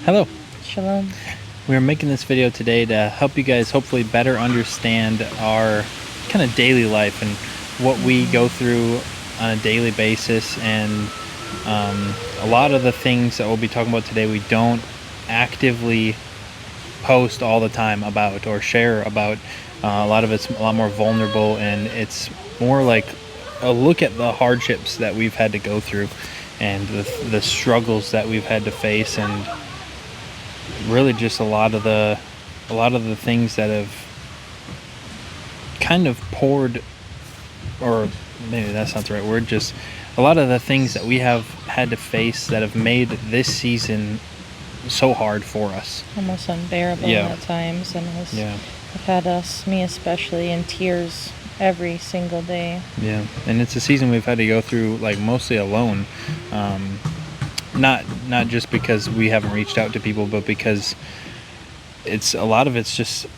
Hello. Shalom. We're making this video today to help you guys hopefully better understand our kind of daily life and what we go through on a daily basis. And a lot of the things that we'll be talking about today, we don't actively post all the time about or share about. A lot of it's a lot more vulnerable, and it's more like a look at the hardships that we've had to go through and the struggles that we've had to face, and really just a lot of the things that have kind of poured, or maybe that's not the right word, just a lot of the things that we have had to face that have made this season so hard for us. Almost unbearable at times, and have had me especially, in tears every single day. Yeah, and it's a season we've had to go through like mostly alone. Not just because we haven't reached out to people, but because it's a lot of it's just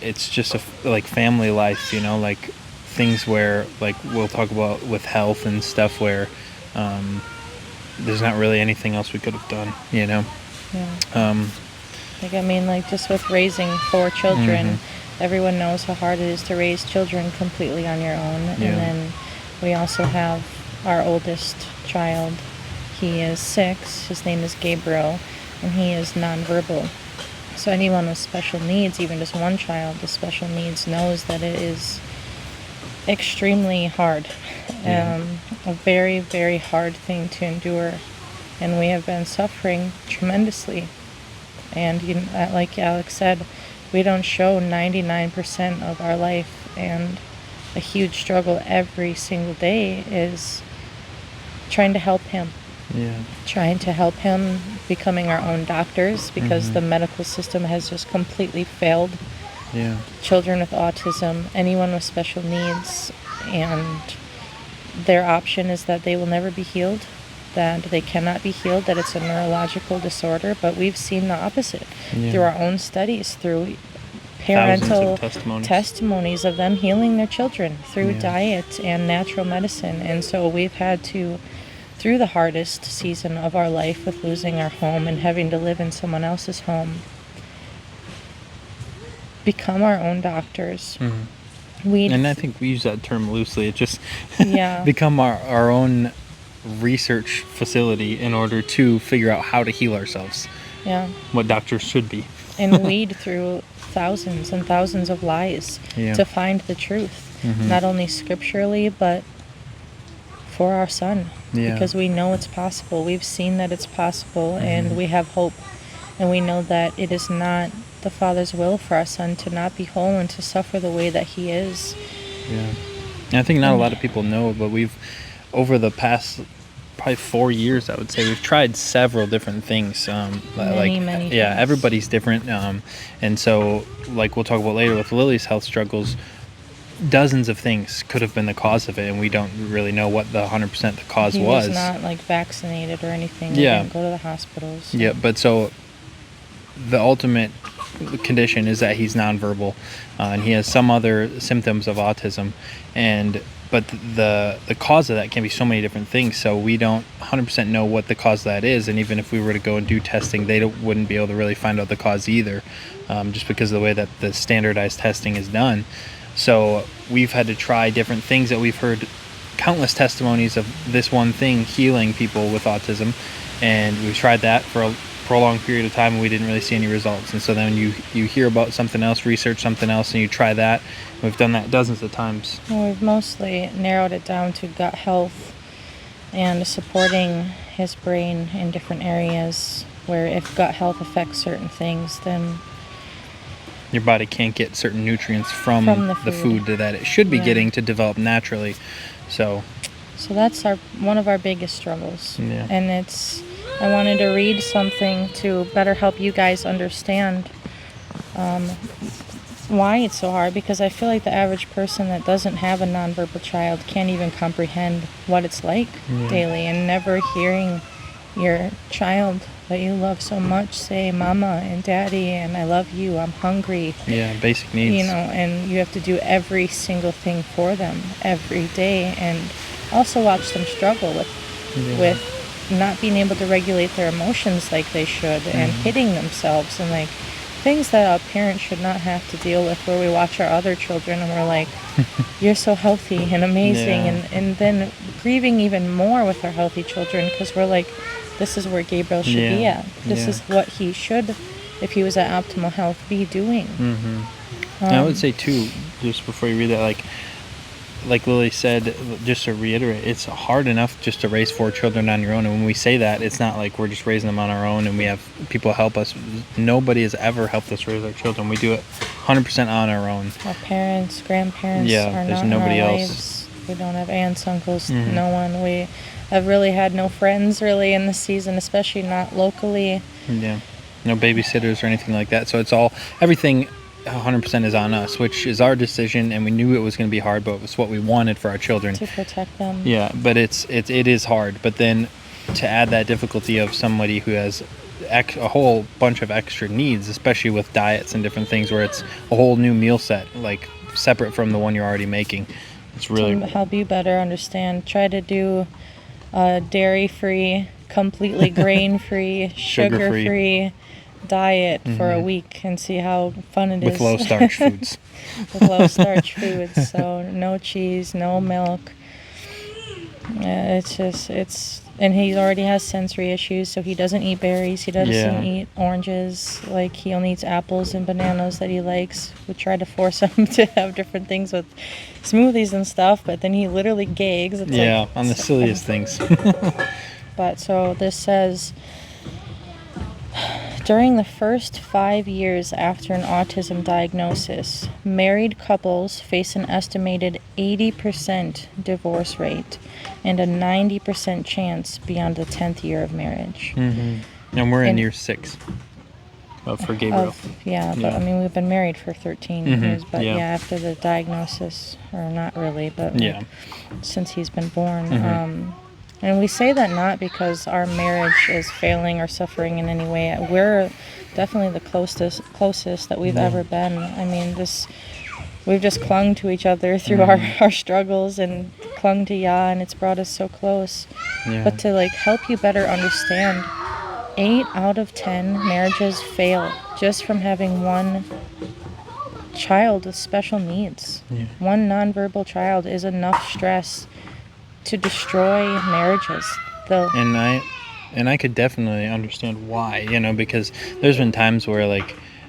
like family life, like things where, like we'll talk about with health and stuff, where there's not really anything else we could have done. Just with raising 4 children, everyone knows how hard it is to raise children completely on your own. And then we also have our oldest child. He is 6. His name is Gabriel, and he is nonverbal. So anyone with special needs, even just one child with special needs, knows that it is extremely hard. A very, very hard thing to endure. And we have been suffering tremendously. And like Alex said, we don't show 99% of our life, and a huge struggle every single day is trying to help him. Trying to help him becoming our own doctors, because the medical system has just completely failed. Children with autism, anyone with special needs, and their option is that they will never be healed, that they cannot be healed, that it's a neurological disorder. But we've seen the opposite through our own studies, through parental testimonies of them healing their children through diet and natural medicine. And so we've had to, through the hardest season of our life with losing our home and having to live in someone else's home, become our own doctors. And I think we use that term loosely. It just become our own research facility in order to figure out how to heal ourselves. What doctors should be. And weed through thousands and thousands of lies to find the truth, not only scripturally, but for our son. Because we know it's possible. We've seen that it's possible, and we have hope. And we know that it is not the Father's will for our son to not be whole and to suffer the way that he is. And I think not a lot of people know, but we've, over the past probably 4 years, I would say, we've tried several different things. Many things. Everybody's different. And so, like we'll talk about later with Lily's health struggles, dozens of things could have been the cause of it, and we don't really know what the 100% the cause was. He was not vaccinated or anything. He didn't go to the hospitals. So. But so the ultimate condition is that he's nonverbal, and he has some other symptoms of autism, but the cause of that can be so many different things. So we don't 100% know what the cause of that is, and even if we were to go and do testing, they wouldn't be able to really find out the cause either, just because of the way that the standardized testing is done. So we've had to try different things that we've heard countless testimonies of this one thing healing people with autism, and we tried that for a prolonged period of time, and we didn't really see any results. And so then you hear about something else, research something else, and you try that. We've done that dozens of times. Well, we've mostly narrowed it down to gut health and supporting his brain in different areas, where if gut health affects certain things, then your body can't get certain nutrients from the food that it should be getting to develop naturally. So that's one of our biggest struggles. And I wanted to read something to better help you guys understand why it's so hard, because I feel like the average person that doesn't have a nonverbal child can't even comprehend what it's like daily, and never hearing your child that you love so much say mama and daddy and I love you, I'm hungry. Basic needs. And you have to do every single thing for them every day, and also watch them struggle with not being able to regulate their emotions like they should, and hitting themselves, and like things that a parent should not have to deal with, where we watch our other children and we're like, you're so healthy and amazing, Yeah. and then grieving even more with our healthy children, because we're like, this is where Gabriel should be Yeah. at. This Yeah. is what he should, if he was at optimal health, be doing. And I would say too, just before you read that, like Lily said, just to reiterate, it's hard enough just to raise 4 children on your own. And when we say that, it's not like we're just raising them on our own and we have people help us. Nobody has ever helped us raise our children. We do it 100% on our own. Our parents, grandparents Yeah, are there's not nobody in our else. lives. We don't have aunts, uncles, no one. We have really had no friends really in this season, especially not locally. Yeah. No babysitters or anything like that. So it's all, everything 100% is on us, which is our decision, and we knew it was going to be hard, but it was what we wanted for our children. To protect them. Yeah, but it is hard. But then to add that difficulty of somebody who has a whole bunch of extra needs, especially with diets and different things, where it's a whole new meal set, like separate from the one you're already making. It's really To help you better understand, try to do dairy-free, completely grain-free, Sugar-free. sugar-free diet for a week, and see how fun it is. with low starch foods. With low starch foods. So no cheese, no milk. And he already has sensory issues, so he doesn't eat berries, he doesn't eat oranges, like he only eats apples and bananas that he likes. We try to force him to have different things with smoothies and stuff, but then he literally gags. It's On the silliest things. But so this says, during the first 5 years after an autism diagnosis, married couples face an estimated 80% divorce rate and a 90% chance beyond the 10th year of marriage. And we're in year 6 for Gabriel. But I mean, we've been married for 13 years, but after the diagnosis, or not really, but since he's been born. And we say that not because our marriage is failing or suffering in any way. We're definitely the closest that we've ever been. I mean, we've just clung to each other through our struggles, and clung to Yah, and it's brought us so close. But to like help you better understand, 8 out of 10 marriages fail just from having one child with special needs. One nonverbal child is enough stress to destroy marriages. And I could definitely understand why, because there's been times where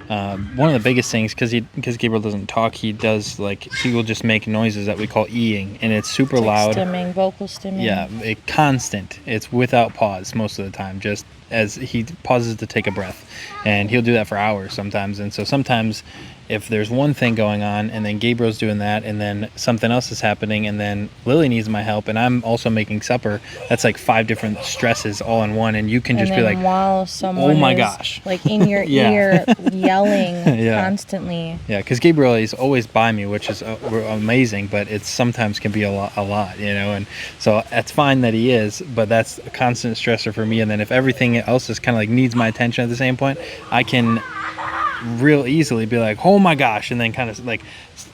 one of the biggest things, because Gabriel doesn't talk, he will just make noises that we call eeing, and it's super loud. Stimming, vocal stimming. Yeah, constant. It's without pause most of the time, just as he pauses to take a breath, and he'll do that for hours sometimes. And so sometimes if there's one thing going on and then Gabriel's doing that and then something else is happening and then Lily needs my help and I'm also making supper, that's like 5 different stresses all in one, and you can just be like, while someone oh my is gosh, like in your ear yelling constantly. Yeah, because Gabriel is always by me, which is amazing, but it sometimes can be a lot, and so that's fine that he is, but that's a constant stressor for me. And then if everything else is kind of like needs my attention at the same point, I can real easily be like, oh my gosh, and then kind of like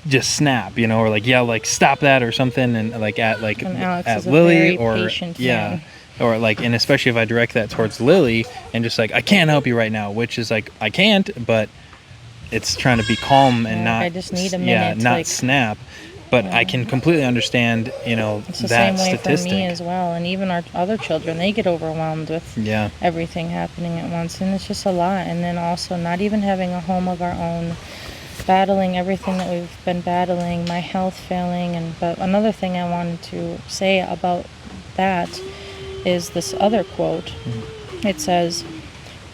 just snap, or like yell like stop that or something, and like at Alex at is a Lily very or patient man. or like, and especially if I direct that towards Lily and just like, I can't help you right now, which is like I can't, but it's trying to be calm and not, I just need a minute, not snap. But I can completely understand, it's the that same way statistic. for me as well. And even our other children, they get overwhelmed with everything happening at once. And it's just a lot. And then also not even having a home of our own, battling everything that we've been battling, my health failing. But another thing I wanted to say about that is this other quote. It says,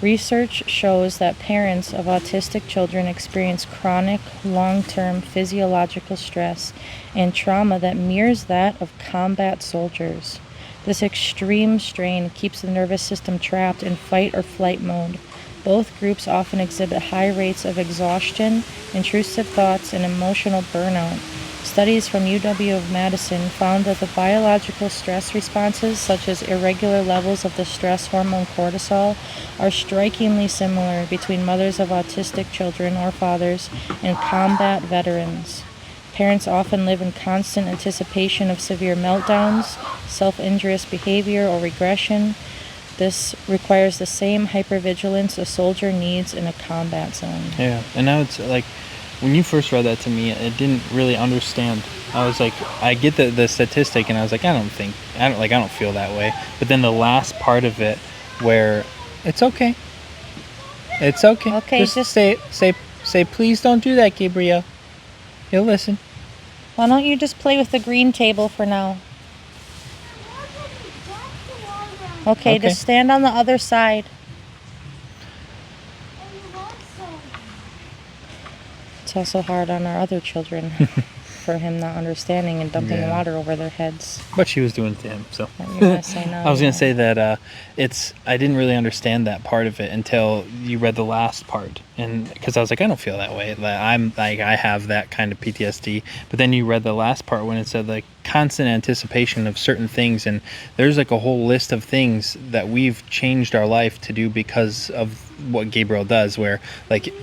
research shows that parents of autistic children experience chronic, long-term physiological stress and trauma that mirrors that of combat soldiers. This extreme strain keeps the nervous system trapped in fight or flight mode. Both groups often exhibit high rates of exhaustion, intrusive thoughts, and emotional burnout. Studies from UW of Madison found that the biological stress responses, such as irregular levels of the stress hormone cortisol, are strikingly similar between mothers of autistic children or fathers and combat veterans. Parents often live in constant anticipation of severe meltdowns, self-injurious behavior, or regression. This requires the same hypervigilance a soldier needs in a combat zone. Yeah, and now it's like, when you first read that to me, I didn't really understand. I was like, I get the statistic, and I was like, I don't feel that way. But then the last part of it, where it's okay, Okay, just say, please don't do that, Gabriel. He'll listen. Why don't you just play with the green table for now? Okay, just stand on the other side. It's also hard on our other children for him not understanding and dumping water over their heads. But she was doing it to him, so. You're gonna say no. I was gonna say that I didn't really understand that part of it until you read the last part, and because I was like, I don't feel that way. I have that kind of PTSD. But then you read the last part when it said like constant anticipation of certain things, and there's like a whole list of things that we've changed our life to do because of what Gabriel does. Where like,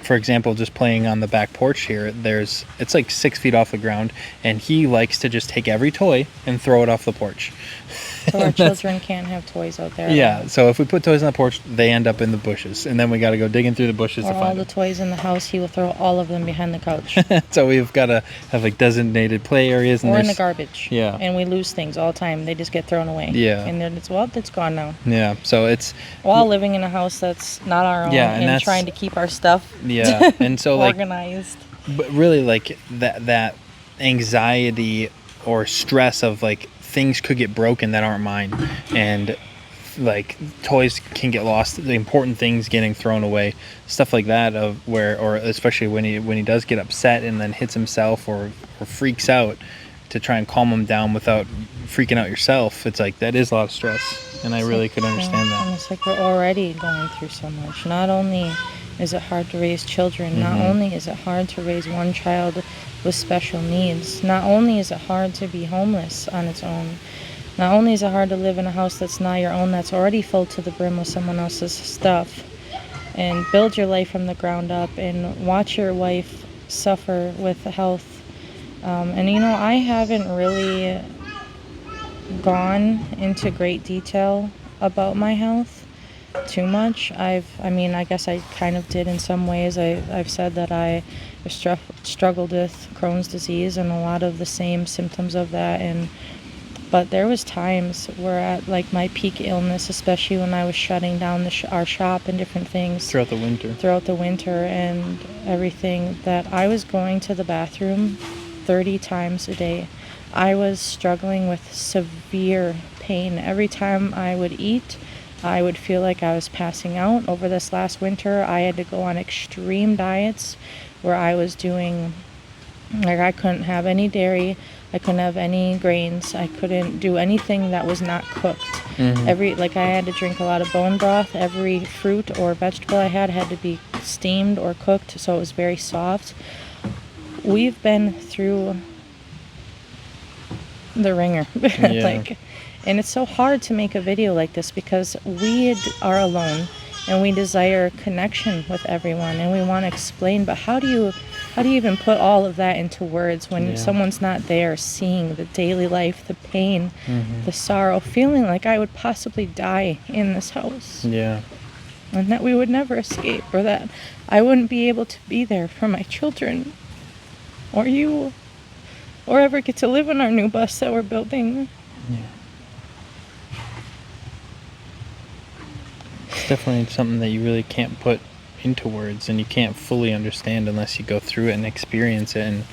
for example, just playing on the back porch here, it's like 6 feet off the ground, and he likes to just take every toy and throw it off the porch. So our children can't have toys out there. Yeah, so if we put toys on the porch, they end up in the bushes, and then we got to go digging through the bushes or to all find the them. toys in the house, he will throw all of them behind the couch. So we've got to have like designated play areas. And or in the garbage. Yeah. And we lose things all the time. They just get thrown away. Yeah. And then it's gone now. Yeah, so it's... While living in a house that's not our own, Yeah, and and that's... trying to keep our stuff Yeah, and so like... organized. But really, like, that anxiety or stress of like things could get broken that aren't mine, and like toys can get lost, the important things getting thrown away, stuff like that, or especially when he does get upset and then hits himself or freaks out, to try and calm him down without freaking out yourself. It's like that is a lot of stress, and I really could understand that. And it's like we're already going through so much. Not only is it hard to raise children, not only is it hard to raise one child with special needs, not only is it hard to be homeless on its own, not only is it hard to live in a house that's not your own, that's already full to the brim with someone else's stuff, and build your life from the ground up and watch your wife suffer with health. And I haven't really gone into great detail about my health too much. I guess I kind of did in some ways. I've said that I struggled with Crohn's disease and a lot of the same symptoms of that, but there was times where at like my peak illness, especially when I was shutting down our shop and different things Throughout the winter and everything, that I was going to the bathroom 30 times a day. I was struggling with severe pain. Every time I would eat, I would feel like I was passing out. Over this last winter, I had to go on extreme diets where I was doing, like, I couldn't have any dairy, I couldn't have any grains, I couldn't do anything that was not cooked. I had to drink a lot of bone broth. Every fruit or vegetable I had to be steamed or cooked, so it was very soft. We've been through the ringer. Yeah. And it's so hard to make a video like this because we are alone and we desire connection with everyone and we want to explain, but how do you even put all of that into words when someone's not there seeing the daily life, the pain, the sorrow, feeling like I would possibly die in this house? Yeah. And that we would never escape, or that I wouldn't be able to be there for my children or you, or ever get to live in our new bus that we're building. Yeah. It's definitely something that you really can't put into words, and you can't fully understand unless you go through it and experience it. And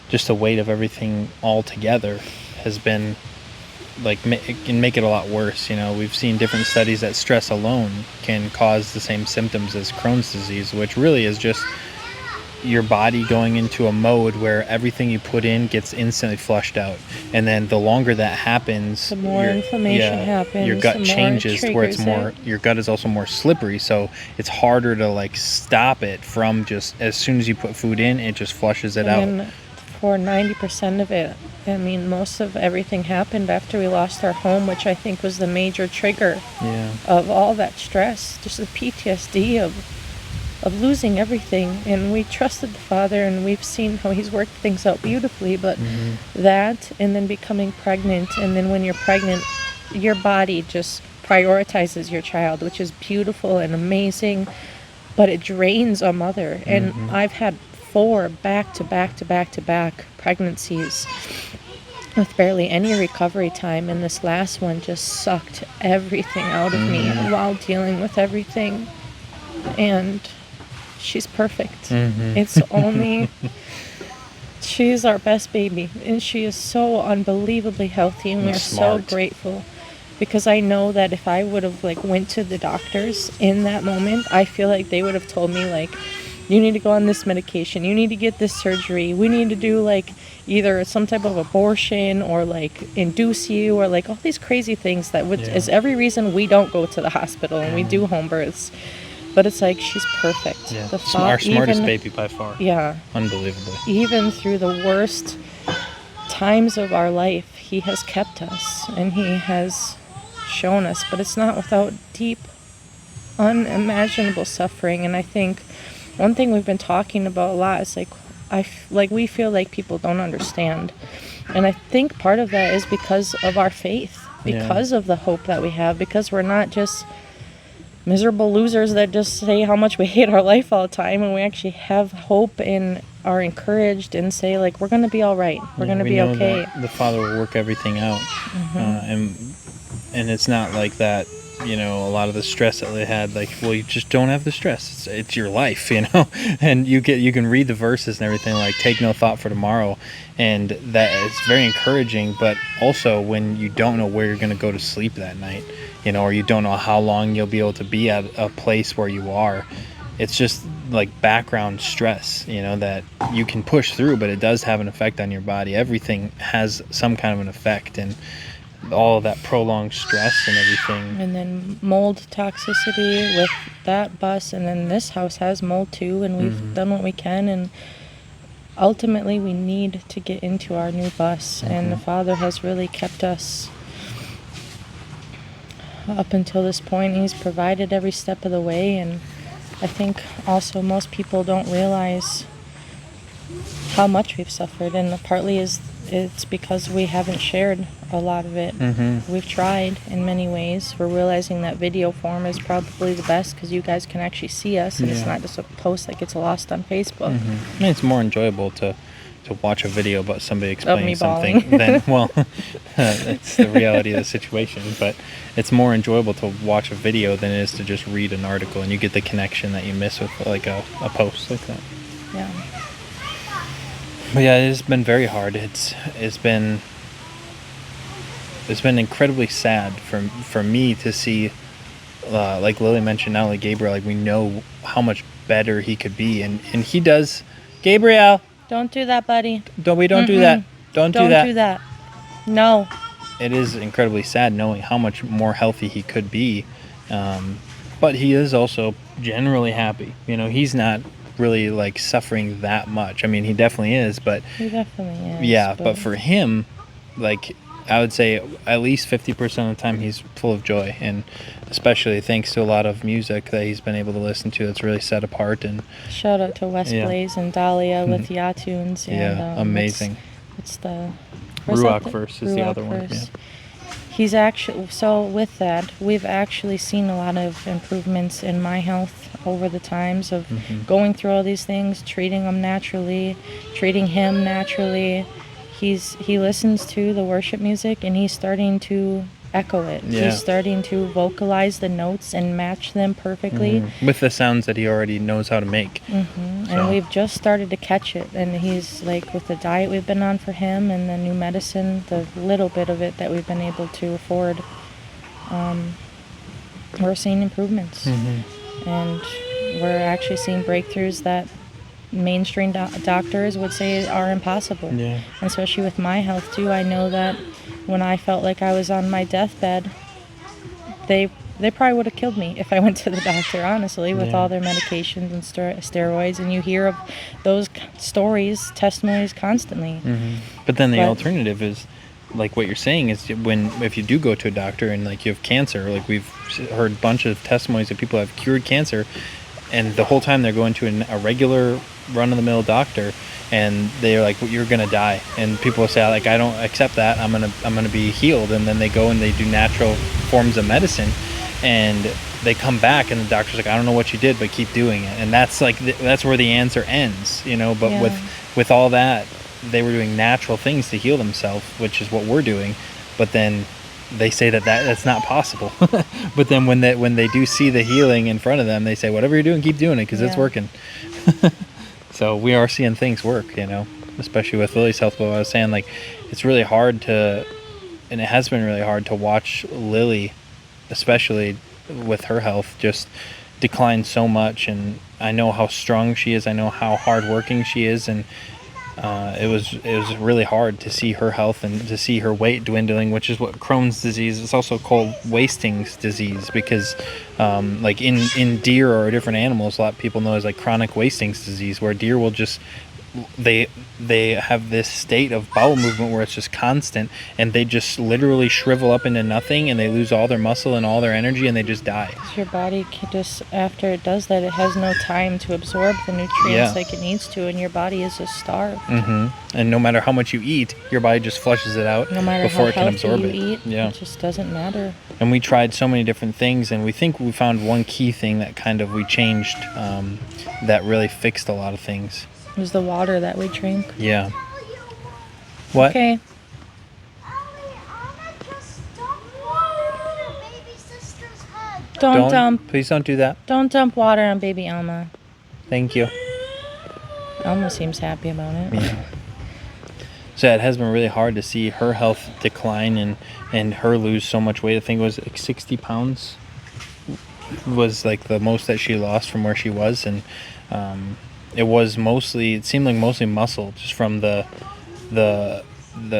just the weight of everything all together has been like, it can make it a lot worse. We've seen different studies that stress alone can cause the same symptoms as Crohn's disease, which really is just your body going into a mode where everything you put in gets instantly flushed out, and then the longer that happens, the more inflammation happens, your gut the more changes to where it's more, your gut is also more slippery, so it's harder to like stop it from just as soon as you put food in, it just flushes it out. And for 90% of it, most of everything happened after we lost our home, which I think was the major trigger of all that stress, just the PTSD of losing everything. And we trusted the Father, and we've seen how He's worked things out beautifully, but that, and then becoming pregnant, and then when you're pregnant, your body just prioritizes your child, which is beautiful and amazing, but it drains a mother. And I've had 4 back-to-back pregnancies with barely any recovery time, and this last one just sucked everything out of me while dealing with everything. And she's perfect. It's only she's our best baby, and she is so unbelievably healthy, and we're so grateful, because I know that if I would have like went to the doctors in that moment, I feel like they would have told me like, you need to go on this medication, you need to get this surgery, we need to do like either some type of abortion or like induce you, or like all these crazy things that is every reason we don't go to the hospital and we do home births. But it's like, she's perfect. Yeah. Our smartest baby by far. Yeah. Unbelievably. Even through the worst times of our life, he has kept us and he has shown us. But it's not without deep, unimaginable suffering. And I think one thing we've been talking about a lot is like, we feel like people don't understand. And I think part of that is because of our faith, because of the hope that we have, because we're not just miserable losers that just say how much we hate our life all the time, and we actually have hope and are encouraged and say like, we're going to be all right, we're going to be okay. The Father will work everything out. And it's not like that, you know, a lot of the stress that they had, like, well, you just don't have the stress, it's your life, you know. And you can read the verses and everything, like, take no thought for tomorrow, and that is very encouraging. But also when you don't know where you're going to go to sleep that night, you know, or you don't know how long you'll be able to be at a place where you are, it's just like background stress, you know, that you can push through, but it does have an effect on your body. Everything has some kind of an effect, and all of that prolonged stress and everything. And then mold toxicity with that bus, and then this house has mold too, and we've done what we can, and ultimately we need to get into our new bus. And the Father has really kept us up until this point. He's provided every step of the way, and I think also most people don't realize how much we've suffered, and partly it's because we haven't shared a lot of it. We've tried in many ways. We're realizing that video form is probably the best, because you guys can actually see us, and it's not just a post that gets lost on Facebook. I mean, it's more enjoyable to watch a video about somebody explaining bawling. something than, well, it's the reality of the situation, but it's more enjoyable to watch a video than it is to just read an article, and you get the connection that you miss with like a post like that. Yeah. But yeah, it has been very hard. It's been incredibly sad for me to see, like Lily mentioned, not only Gabriel, like we know how much better he could be, and he does. Gabriel, don't do that, buddy. Don't do that. Don't do that. Don't do that. No. It is incredibly sad knowing how much more healthy he could be, but he is also generally happy. You know, he's not really like suffering that much. I mean, he definitely is, but he definitely is. Yeah, but for him, like, I would say at least 50% of the time he's full of joy, and especially thanks to a lot of music that he's been able to listen to that's really set apart. And shout out to West Blaze and Dahlia with the iTunes. And, amazing. It's the Ruach verse is the other one. Yeah. He's actually, so with that, we've actually seen a lot of improvements in my health over the times of going through all these things, treating them naturally, treating him naturally. He listens to the worship music, and he's starting to echo it. He's starting to vocalize the notes and match them perfectly with the sounds that he already knows how to make. So. And we've just started to catch it, and he's like, with the diet we've been on for him and the new medicine, the little bit of it that we've been able to afford, we're seeing improvements. And we're actually seeing breakthroughs that mainstream doctors would say are impossible. And especially with my health too, I know that when I felt like I was on my deathbed, they probably would have killed me if I went to the doctor, honestly, with all their medications and steroids. And you hear of those stories, testimonies constantly. But then the alternative is, like what you're saying, is if you do go to a doctor and like you have cancer, like we've heard a bunch of testimonies that people have cured cancer, and the whole time they're going to a regular run-of-the-mill doctor, and they're like, well, you're gonna die. And people say, like, I don't accept that. I'm gonna be healed. And then they go and they do natural forms of medicine, and they come back, and the doctor's like, I don't know what you did, but keep doing it. And that's like that's where the answer ends, But Yeah. with all that, they were doing natural things to heal themselves, which is what we're doing. But then they say that's not possible. But then when they do see the healing in front of them, they say, whatever you're doing, keep doing it, because it's Yeah. working. So we are seeing things work, especially with Lily's health. But I was saying, like, it's really hard and it has been really hard to watch Lily, especially with her health, just decline so much. And I know how strong she is. I know how hardworking she is, and it was really hard to see her health and to see her weight dwindling, which is what Crohn's disease is also called, Wasting's disease, because like in deer or different animals, a lot of people know as like chronic Wasting's disease, where deer will just they have this state of bowel movement where it's just constant, and they just literally shrivel up into nothing, and they lose all their muscle and all their energy, and they just die. Your body can just, after it does that, it has no time to absorb the nutrients like it needs to, and your body is just starved. And no matter how much you eat, your body just flushes it out No matter before how it can healthy absorb you it. eat, Yeah. it just doesn't matter. And we tried so many different things, and we think we found one key thing that kind of we changed, that really fixed a lot of things. It was the water that we drink. Yeah. What? Okay. Don't dump. Please don't do that. Don't dump water on baby Alma. Thank you. Alma seems happy about it. Yeah. So it has been really hard to see her health decline and her lose so much weight. I think it was like 60 pounds was like the most that she lost from where she was. And it seemed like mostly muscle, just from the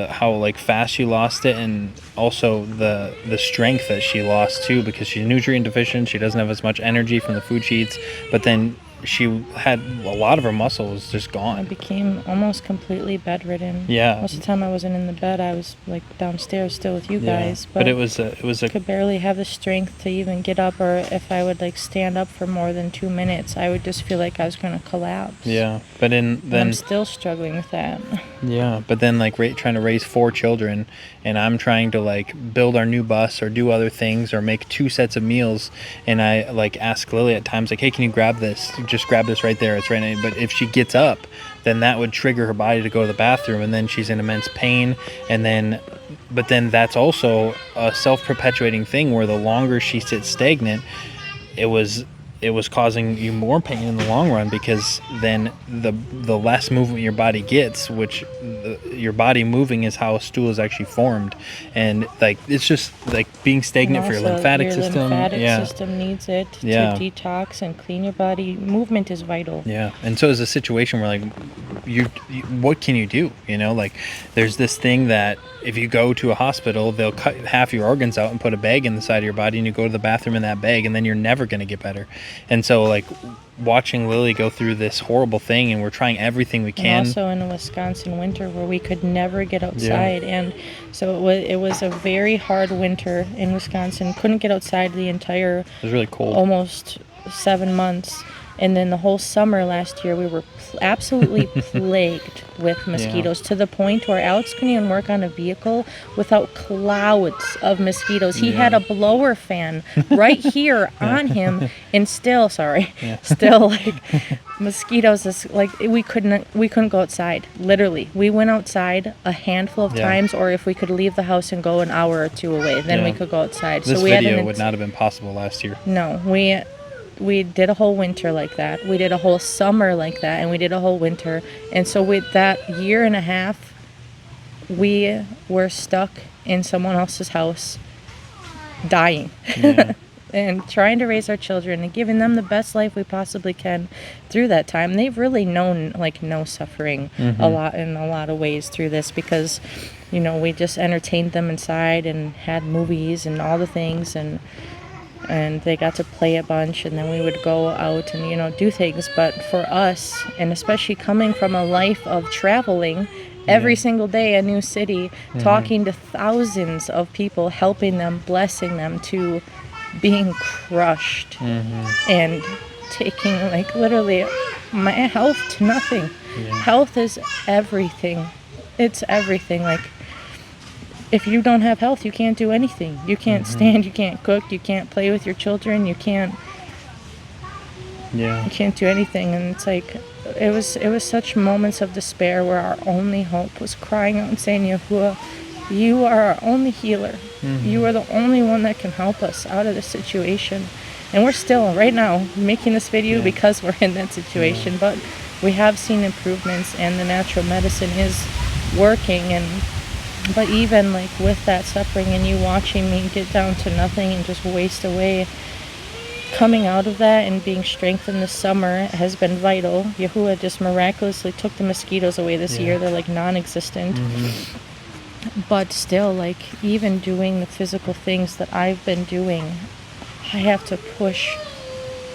how like fast she lost it, and also the strength that she lost too, because she's nutrient deficient. She doesn't have as much energy from the food she eats, but then she had a lot of her muscle was just I gone. became almost completely bedridden. Yeah. Most of the time I wasn't in the bed. I was like downstairs still with you guys. But it was a could barely have the strength to even get up, or if I would like stand up for more than 2 minutes, I would just feel like I was going to collapse. yeah. But And then I'm still struggling with that. yeah. But then like trying to raise 4 children, and I'm trying to like build our new bus or do other things or make 2 sets of meals, and I like ask Lily at times like, hey, can you grab this? Just grab this right there. It's right now. But if she gets up, then that would trigger her body to go to the bathroom, and then she's in immense pain. But then that's also a self-perpetuating thing where the longer she sits stagnant, it was causing you more pain in the long run, because then the less movement your body gets, which your body moving is how a stool is actually formed, and like it's just like being stagnant for your lymphatic system. Your lymphatic Yeah. system needs it to detox and clean your body. Movement is vital. Yeah, and so it's a situation where like you what can you do? Like there's this thing that if you go to a hospital, they'll cut half your organs out and put a bag in the side of your body, and you go to the bathroom in that bag, and then you're never going to get better. And so like watching Lily go through this horrible thing, and we're trying everything we can. And also in a Wisconsin winter where we could never get outside, and so it was a very hard winter in Wisconsin. Couldn't get outside the entire It was really cold. almost 7 months. And then the whole summer last year, we were absolutely plagued with mosquitoes, to the point where Alex couldn't even work on a vehicle without clouds of mosquitoes. He had a blower fan right here on him, and still like mosquitoes is like we couldn't go outside. Literally, we went outside a handful of times, or if we could leave the house and go an hour or 2 away, then we could go outside. This so we video would not have been possible last year. No, we did a whole winter like that. We did a whole summer like that, and we did a whole winter. And so with that year and a half, we were stuck in someone else's house, dying. Yeah. And trying to raise our children and giving them the best life we possibly can through that time. They've really known like no suffering a lot of ways through this, because we just entertained them inside and had movies and all the things, and they got to play a bunch, and then we would go out and do things. But for us, and especially coming from a life of traveling every single day, a new city, talking to thousands of people, helping them, blessing them, to being crushed and taking like literally my health to nothing. Yeah. Health is everything. It's everything. Like, if you don't have health, you can't do anything. You can't stand, you can't cook, you can't play with your children, you can't do anything. And it's like, it was such moments of despair where our only hope was crying out and saying, Yahuwah, you are our only healer. You are the only one that can help us out of this situation. And we're still right now making this video because we're in that situation, but we have seen improvements, and the natural medicine is working. But even like with that suffering and you watching me get down to nothing and just waste away, coming out of that and being strengthened this summer has been vital. Yahuwah just miraculously took the mosquitoes away this year. They're like non-existent. But still, like, even doing the physical things that I've been doing, I have to push,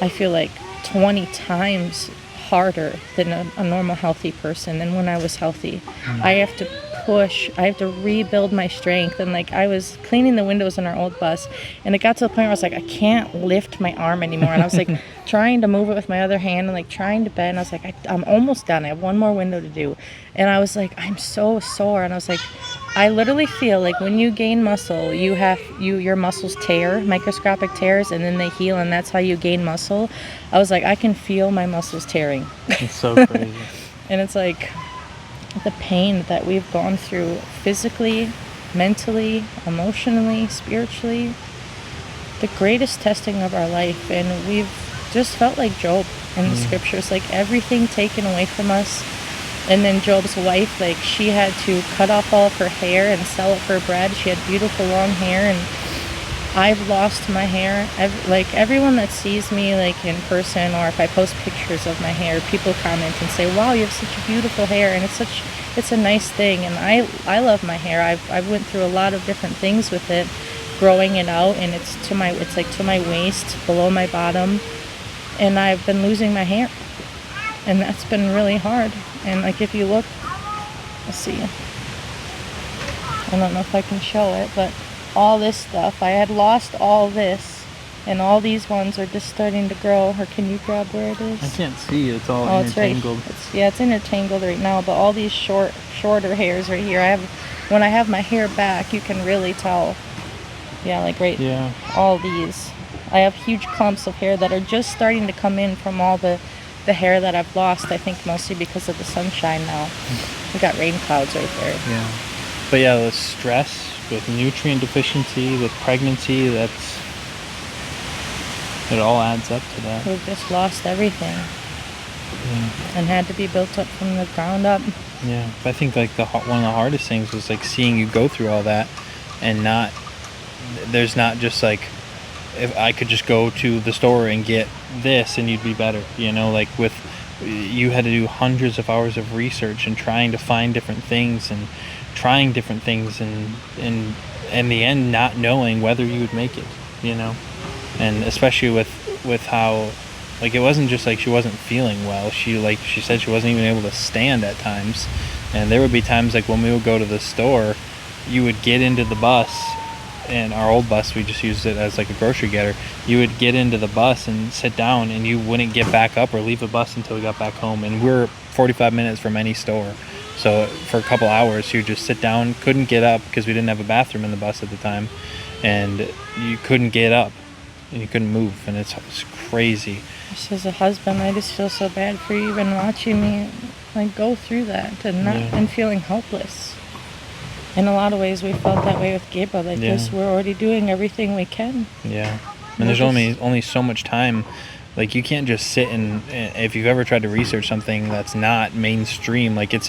I feel like 20 times harder than a normal healthy person than when I was healthy. I have to push, I have to rebuild my strength. And like, I was cleaning the windows in our old bus, and it got to the point where I was like, I can't lift my arm anymore. And I was like trying to move it with my other hand and like trying to bend. I was like, I'm almost done. I have one more window to do. And I was like, I'm so sore. And I was like, I literally feel like when you gain muscle, your muscles tear, microscopic tears, and then they heal, and that's how you gain muscle. I was like, I can feel my muscles tearing. It's so crazy. And it's like the pain that we've gone through physically, mentally, emotionally, spiritually, the greatest testing of our life. And we've just felt like Job in the scriptures, like everything taken away from us. And then Job's wife, like, she had to cut off all of her hair and sell it for bread. She had beautiful long hair, and I've lost my hair. Like, everyone that sees me, like, in person, or if I post pictures of my hair, people comment and say, wow, you have such beautiful hair. And it's a nice thing. And I love my hair. I've went through a lot of different things with it, growing it out, and it's to my waist, below my bottom. And I've been losing my hair. And that's been really hard. And like, if you look, let's see, I don't know if I can show it, but all this stuff, I had lost all this, and all these ones are just starting to grow. Or can you grab where it is? I can't see. It's all intertangled. It's intertangled right now, but all these shorter hairs right here, when I have my hair back, you can really tell. All these. I have huge clumps of hair that are just starting to come in from all the hair that I've lost, I think mostly because of the sunshine now. We got rain clouds right there. Yeah. But yeah, the stress with nutrient deficiency, with pregnancy, it all adds up to that. We've just lost everything. And had to be built up from the ground up. Yeah. But I think like one of the hardest things was like seeing you go through all that, and there's not just like, if I could just go to the store and get this and you'd be better, like you had to do hundreds of hours of research and trying to find different things and trying different things, and in the end not knowing whether you would make it, and especially with how, like, it wasn't just like she wasn't feeling well. She said she wasn't even able to stand at times, and there would be times like when we would go to the store, you would get into the bus. And our old bus, we just used it as like a grocery getter. You would get into the bus and sit down, and you wouldn't get back up or leave the bus until we got back home. And we're 45 minutes from any store. So for a couple hours, you just sit down, couldn't get up because we didn't have a bathroom in the bus at the time. And you couldn't get up and you couldn't move. And it's crazy. Just as a husband, I just feel so bad for you even watching me like go through that and feeling helpless. In a lot of ways, we felt that way with Gabriel. Like this, we're already doing everything we can. Yeah, and there's only so much time. Like, you can't just sit and if you've ever tried to research something that's not mainstream, like it's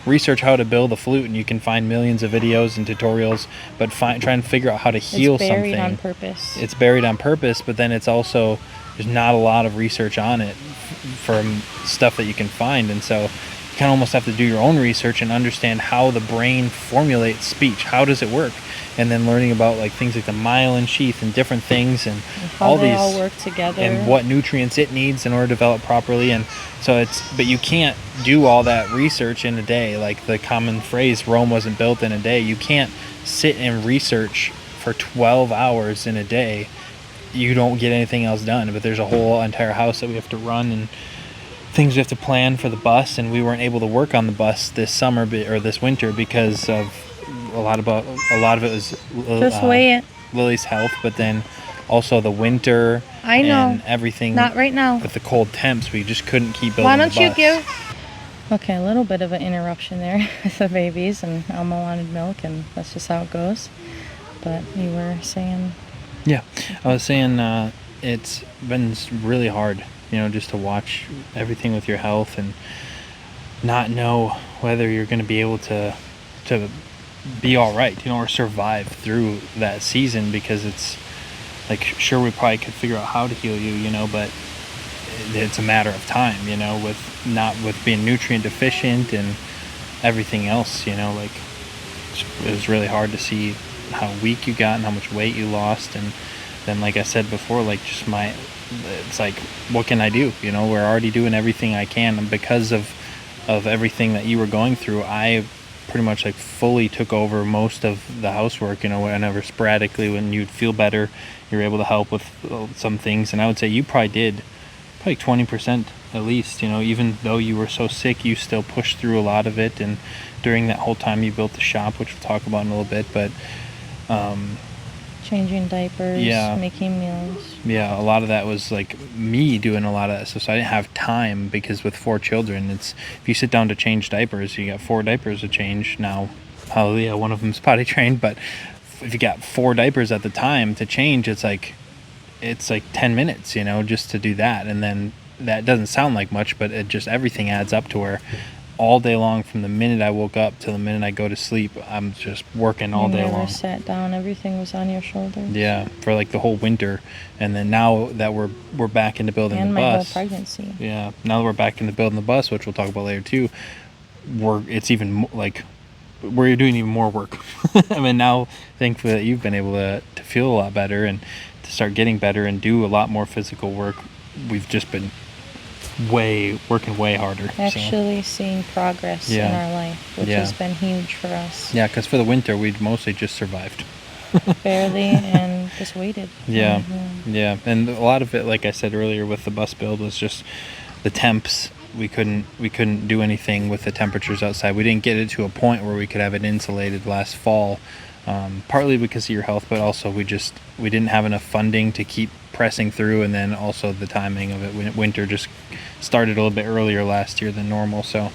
research how to build a flute, and you can find millions of videos and tutorials, but try and figure out how to heal something. It's buried on purpose. It's buried on purpose, but then it's also, there's not a lot of research on it from stuff that you can find, and so you kind of almost have to do your own research and understand how the brain formulates speech. How does it work? And then learning about like things like the myelin sheath and different things, and how they all work together, and what nutrients it needs in order to develop properly. And so but you can't do all that research in a day. Like the common phrase, Rome wasn't built in a day. You can't sit and research for 12 hours in a day you don't get anything else done. But there's a whole entire house that we have to run and things we have to plan for the bus, and we weren't able to work on the bus this summer or this winter because of a lot of it was Just wait. Lily's health, but then also the winter I know. and everything. Not right now. With the cold temps, we just couldn't keep building Why the don't bus. you give... Okay, a little bit of an interruption there with the babies, and Elmo wanted milk, and that's just how it goes. But you were saying... Yeah, I was saying it's been really hard, just to watch everything with your health and not know whether you're going to be able to be all right, or survive through that season, because it's like, sure, we probably could figure out how to heal you, but it's a matter of time, with being nutrient deficient and everything else, like it was really hard to see how weak you got and how much weight you lost. And then, like I said before, like it's like, what can I do? We're already doing everything I can, and because of everything that you were going through, I pretty much like fully took over most of the housework. Whenever sporadically, when you'd feel better, you're able to help with some things. And I would say you probably did 20% at least. Even though you were so sick, you still pushed through a lot of it. And during that whole time, you built the shop, which we'll talk about in a little bit. But changing diapers, making meals. Yeah, a lot of that was like me doing a lot of that stuff. So I didn't have time, because with 4 children, if you sit down to change diapers, you got 4 diapers to change. Now, hallelujah, one of them's potty trained, but if you got 4 diapers at the time to change, it's like 10 minutes, just to do that. And then that doesn't sound like much, but it just, everything adds up to where all day long, from the minute I woke up till the minute I go to sleep, I'm just working all day long. You never sat down. Everything was on your shoulders. Yeah, for like the whole winter. And then now that we're back into building the bus. And my whole pregnancy. Yeah, now that we're back into building the bus, which we'll talk about later too, it's even like we're doing even more work. I mean, now, thankfully, that you've been able to feel a lot better and to start getting better and do a lot more physical work. We've just been working way harder. Actually seeing progress in our life, which has been huge for us. Yeah, because for the winter, we'd mostly just survived. Barely, and just waited. Yeah, yeah. And a lot of it, like I said earlier, with the bus build, was just the temps. We couldn't do anything with the temperatures outside. We didn't get it to a point where we could have it insulated last fall, partly because of your health, but also we didn't have enough funding to keep pressing through, and then also the timing of it. Winter just started a little bit earlier last year than normal, so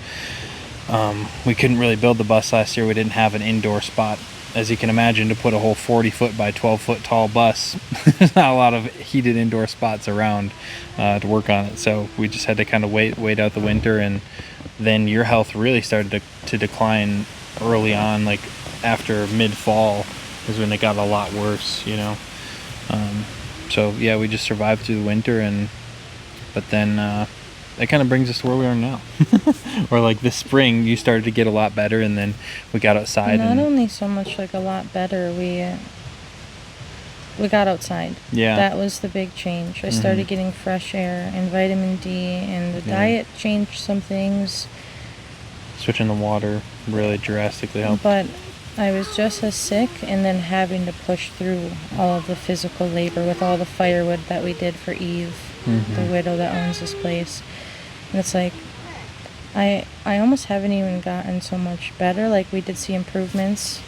we couldn't really build the bus last year. We didn't have an indoor spot. As you can imagine, to put a whole 40-foot by 12-foot tall bus, there's not a lot of heated indoor spots around to work on it. So we just had to kind of wait out the winter, and then your health really started to decline early on, like after mid-fall is when it got a lot worse, So yeah, we just survived through the winter, but then that kind of brings us to where we are now. Or like this spring, you started to get a lot better, and then we got outside. Not only so much like a lot better, we got outside. Yeah. That was the big change. I started getting fresh air and vitamin D, and the diet changed some things. Switching the water really drastically helped. But I was just as sick, and then having to push through all of the physical labor with all the firewood that we did for Eve, the widow that owns this place. And it's like, I almost haven't even gotten so much better. Like, we did see improvements,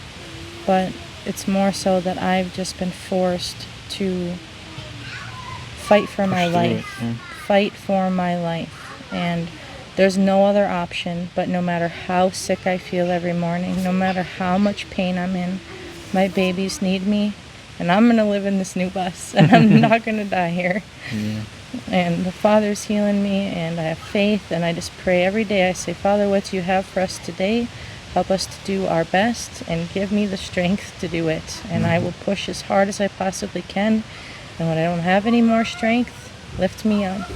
but it's more so that I've just been forced to fight for my life. Fight for my life. And there's no other option, but no matter how sick I feel every morning, no matter how much pain I'm in, my babies need me, and I'm going to live in this new bus, and I'm not going to die here. Yeah. And the Father's healing me, and I have faith, and I just pray every day. I say, Father, what do you have for us today? Help us to do our best, and give me the strength to do it. And I will push as hard as I possibly can, and when I don't have any more strength, lift me up.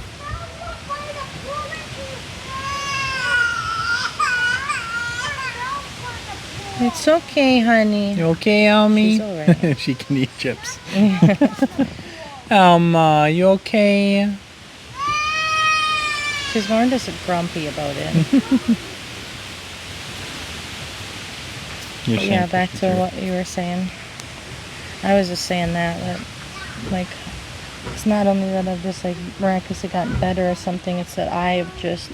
It's okay, honey. You okay, Almy? She's all right. She can eat chips. Alma, you okay? She's more just grumpy about it. Yeah, back to what you were saying. I was just saying that like, It's not only that I've just like miraculously gotten better or something, it's that I've just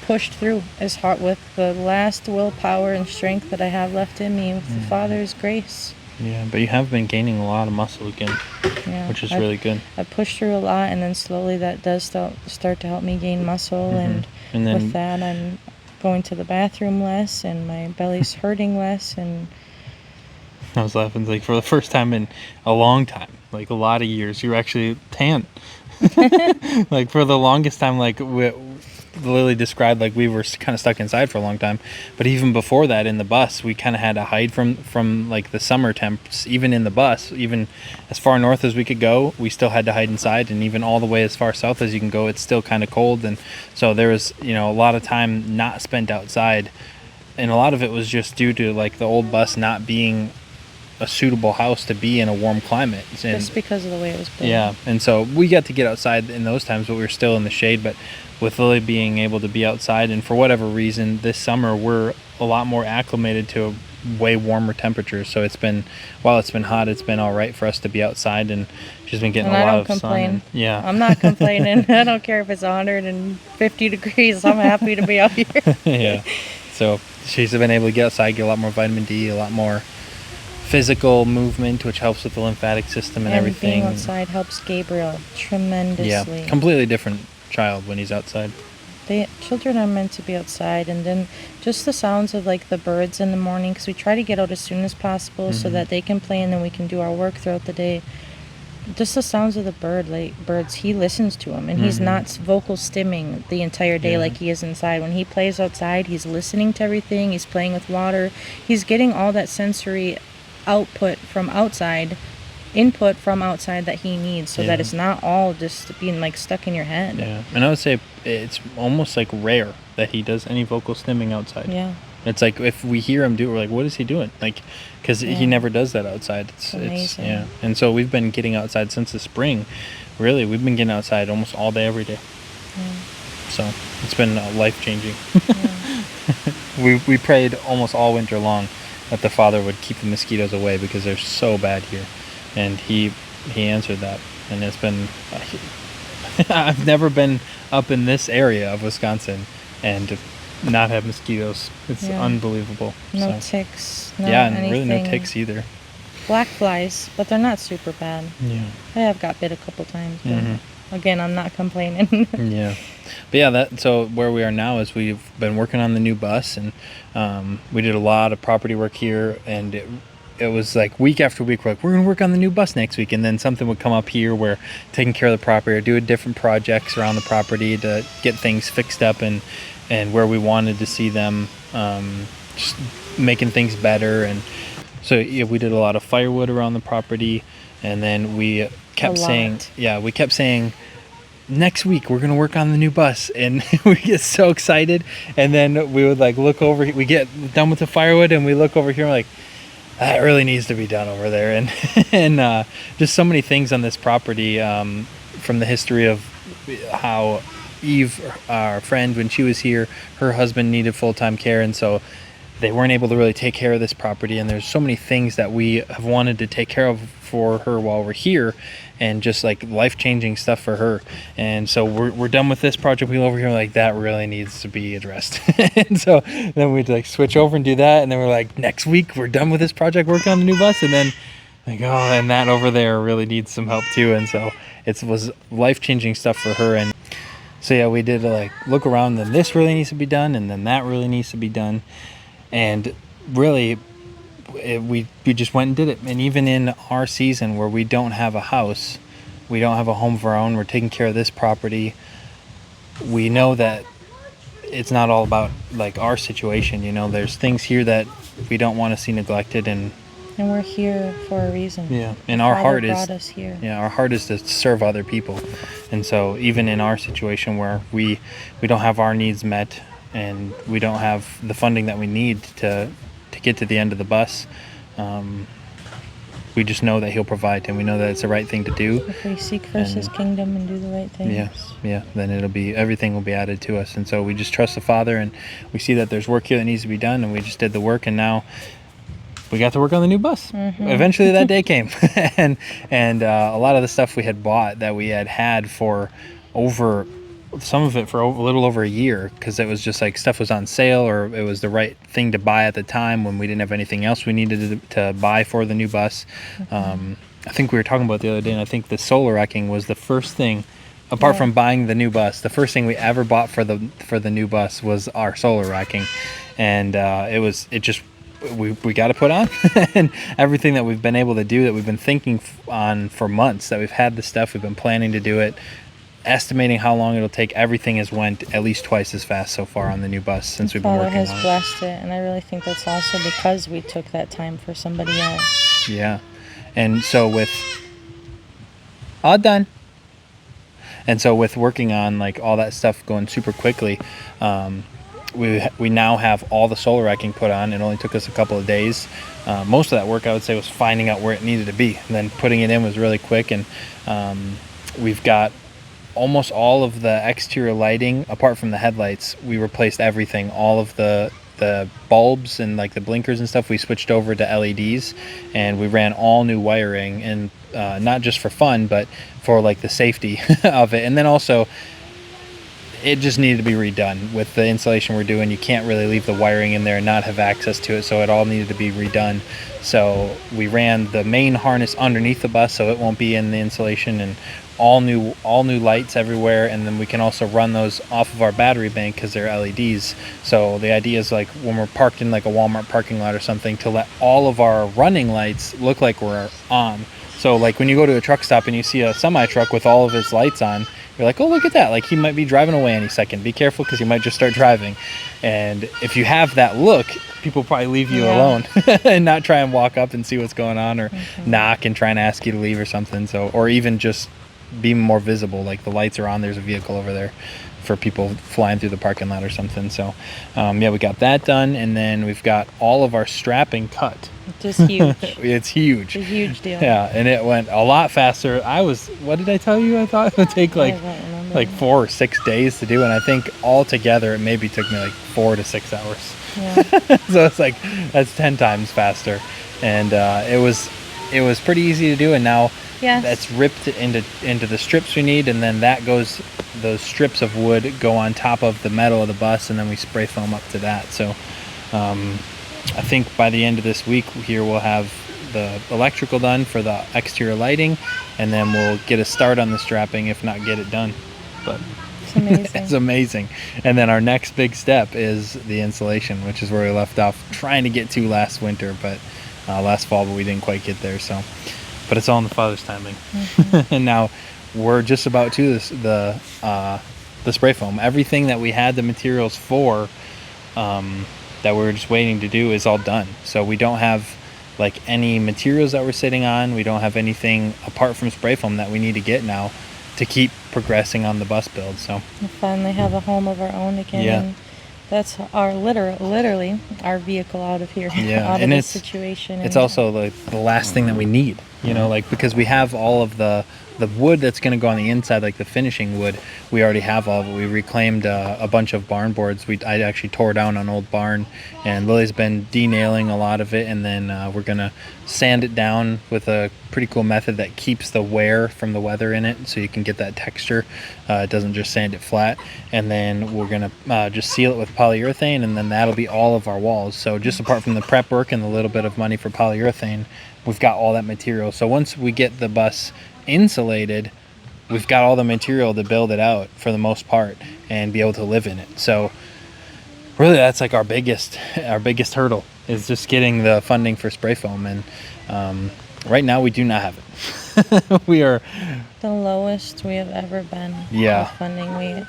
pushed through as hard with the last willpower and strength that I have left in me with the Father's grace. Yeah, but you have been gaining a lot of muscle again, Yeah, which is really good. I pushed through a lot, and then slowly that does start to help me gain muscle, and And then with that I'm going to the bathroom less, and my belly's hurting less, and I was laughing, like, for the first time in a long time, like a lot of years, you were actually tan. Like, for the longest time, like, Lily described, like, we were kind of stuck inside for a long time. But even before that, in the bus, we kind of had to hide from like the summer temps. Even in the bus, even as far north as we could go, we still had to hide inside. And even all the way as far south as you can go, it's still kind of cold. And so there was, a lot of time not spent outside. And a lot of it was just due to, like, the old bus not being a suitable house to be in a warm climate. And just because of the way it was built. yeah, and so we got to get outside in those times, but we were still in the shade. But with Lily being able to be outside, and for whatever reason, this summer we're a lot more acclimated to way warmer temperatures. So while it's been hot, it's been all right for us to be outside, and she's been getting And a I lot don't of complain. sun. Yeah, I'm not complaining. I don't care if it's 150 degrees. I'm happy to be out here. yeah. So she's been able to get outside, get a lot more vitamin D, a lot more physical movement, which helps with the lymphatic system and everything. Being outside helps Gabriel tremendously. Yeah, completely different child when he's outside. Children are meant to be outside, and then just the sounds of like the birds in the morning, because we try to get out as soon as possible so that they can play and then we can do our work throughout the day. Just the sounds of the birds, he listens to them, and he's not vocal stimming the entire day like he is inside. When he plays outside, he's listening to everything, he's playing with water, he's getting all that sensory output from outside, input from outside that he needs, so that it's not all just being like stuck in your head. Yeah, and I would say it's almost like rare that he does any vocal stimming outside. Yeah. It's like if we hear him do it, we're like, what is he doing? Like, because he never does that outside. It's amazing. Yeah. And so we've been getting outside since the spring. Really, we've been getting outside almost all day, every day. Yeah. So it's been life-changing. We prayed almost all winter long that the Father would keep the mosquitoes away because they're so bad here. And he answered that. And it's been... I've never been up in this area of Wisconsin and not have mosquitoes. It's unbelievable. No ticks. No and anything. really no ticks either. Black flies, but they're not super bad. Yeah. I have got bit a couple times, but again, I'm not complaining. Yeah. But yeah, so where we are now is we've been working on the new bus, and we did a lot of property work here, and it was like week after week we're going to work on the new bus next week, and then something would come up here where taking care of the property or doing different projects around the property to get things fixed up and where we wanted to see them, just making things better. And so we did a lot of firewood around the property, and then we kept saying next week we're going to work on the new bus, and we get so excited, and then we would like look over, we get done with the firewood and we look over here and we're like, that really needs to be done over there. And just so many things on this property, from the history of how Eve, our friend, when she was here, her husband needed full-time care, and so they weren't able to really take care of this property. And there's so many things that we have wanted to take care of for her while we're here, and just like life-changing stuff for her. And so we're done with this project. We go over here like, that really needs to be addressed. And so then we'd like switch over and do that, and then we're like, next week we're done with this project working on the new bus, and then like, oh, and that over there really needs some help too. And so it was life-changing stuff for her. And so yeah, we did like look around, and this really needs to be done, and then that really needs to be done. And really, we just went and did it. And even in our season where we don't have a house, we don't have a home of our own, we're taking care of this property, we know that it's not all about like our situation. There's things here that we don't want to see neglected, and we're here for a reason. Yeah, and our heart brought us here. Yeah, our heart is to serve other people. And so even in our situation where we don't have our needs met, and we don't have the funding that we need to get to the end of the bus, we just know that he'll provide, and we know that it's the right thing to do. If we seek first his kingdom and do the right things. Then everything will be added to us. And so we just trust the Father, and we see that there's work here that needs to be done, and we just did the work. And now we got to work on the new bus. Eventually that day came. and a lot of the stuff we had bought that we had for over, some of it for a little over a year, because it was just like stuff was on sale, or it was the right thing to buy at the time when we didn't have anything else we needed to buy for the new bus. I think we were talking about the other day, and I think the solar racking was the first thing, apart from buying the new bus, the first thing we ever bought for the new bus was our solar racking. And we got to put on. And everything that we've been able to do, that we've been thinking on for months, that we've had the stuff, we've been planning to do it, estimating how long it'll take, everything has went at least twice as fast so far on the new bus since we've been Father working has on it. blessed it, and I really think that's also because we took that time for somebody else. Yeah. And so with all done. And so with working on like all that stuff going super quickly, we now have all the solar racking put on. It only took us a couple of days. Most of that work, I would say, was finding out where it needed to be, and then putting it in was really quick. And we've got almost all of the exterior lighting, apart from the headlights. We replaced everything, all of the bulbs and like the blinkers and stuff. We switched over to LEDs, and we ran all new wiring, and not just for fun, but for like the safety of it. And then also, it just needed to be redone with the installation we're doing. You can't really leave the wiring in there and not have access to it, so it all needed to be redone. So we ran the main harness underneath the bus, so it won't be in the installation, and all new lights everywhere. And then we can also run those off of our battery bank because they're LEDs. So the idea is, like, when we're parked in like a Walmart parking lot or something, to let all of our running lights look like we're on. So like when you go to a truck stop and you see a semi truck with all of its lights on, you're like, oh, look at that, like he might be driving away any second, be careful because he might just start driving. And if you have that look, people probably leave you alone and not try and walk up and see what's going on, or knock and try and ask you to leave or something. So, or even just be more visible, like the lights are on, there's a vehicle over there for people flying through the parking lot or something. So we got that done, and then we've got all of our strapping cut. Just huge. It's huge. It's a huge deal. Yeah, and it went a lot faster. What did I tell you? I thought it would take like 4 or 6 days to do, and I think altogether it maybe took me like 4 to 6 hours. Yeah. So it's like, that's 10 times faster. And it was pretty easy to do, and now that's ripped into the strips we need, and then those strips of wood go on top of the metal of the bus, and then we spray foam up to that. So I think by the end of this week here we'll have the electrical done for the exterior lighting, and then we'll get a start on the strapping, if not get it done. But it's amazing. It's amazing. And then our next big step is the installation, which is where we left off trying to get to last winter, but last fall, but we didn't quite get there. So, but it's all in the Father's timing. And now we're just about to the spray foam. Everything that we had the materials for, that we were just waiting to do, is all done. So we don't have like any materials that we're sitting on. We don't have anything apart from spray foam that we need to get now to keep progressing on the bus build. So we finally have a home of our own again. Yeah. And that's our literally our vehicle out of here. Yeah, out and of this situation. It's also the last thing that we need, like, because we have all of the wood that's going to go on the inside, like the finishing wood. We already have all of it. We reclaimed a bunch of barn boards. I actually tore down an old barn, and Lily's been denailing a lot of it, and then we're going to sand it down with a pretty cool method that keeps the wear from the weather in it, so you can get that texture. It doesn't just sand it flat. And then we're going to just seal it with polyurethane, and then that'll be all of our walls. So just apart from the prep work and the little bit of money for polyurethane, we've got all that material. So once we get the bus insulated, we've got all the material to build it out for the most part and be able to live in it. So really, that's like our biggest hurdle, is just getting the funding for spray foam. And right now we do not have it. We are the lowest we have ever been with funding.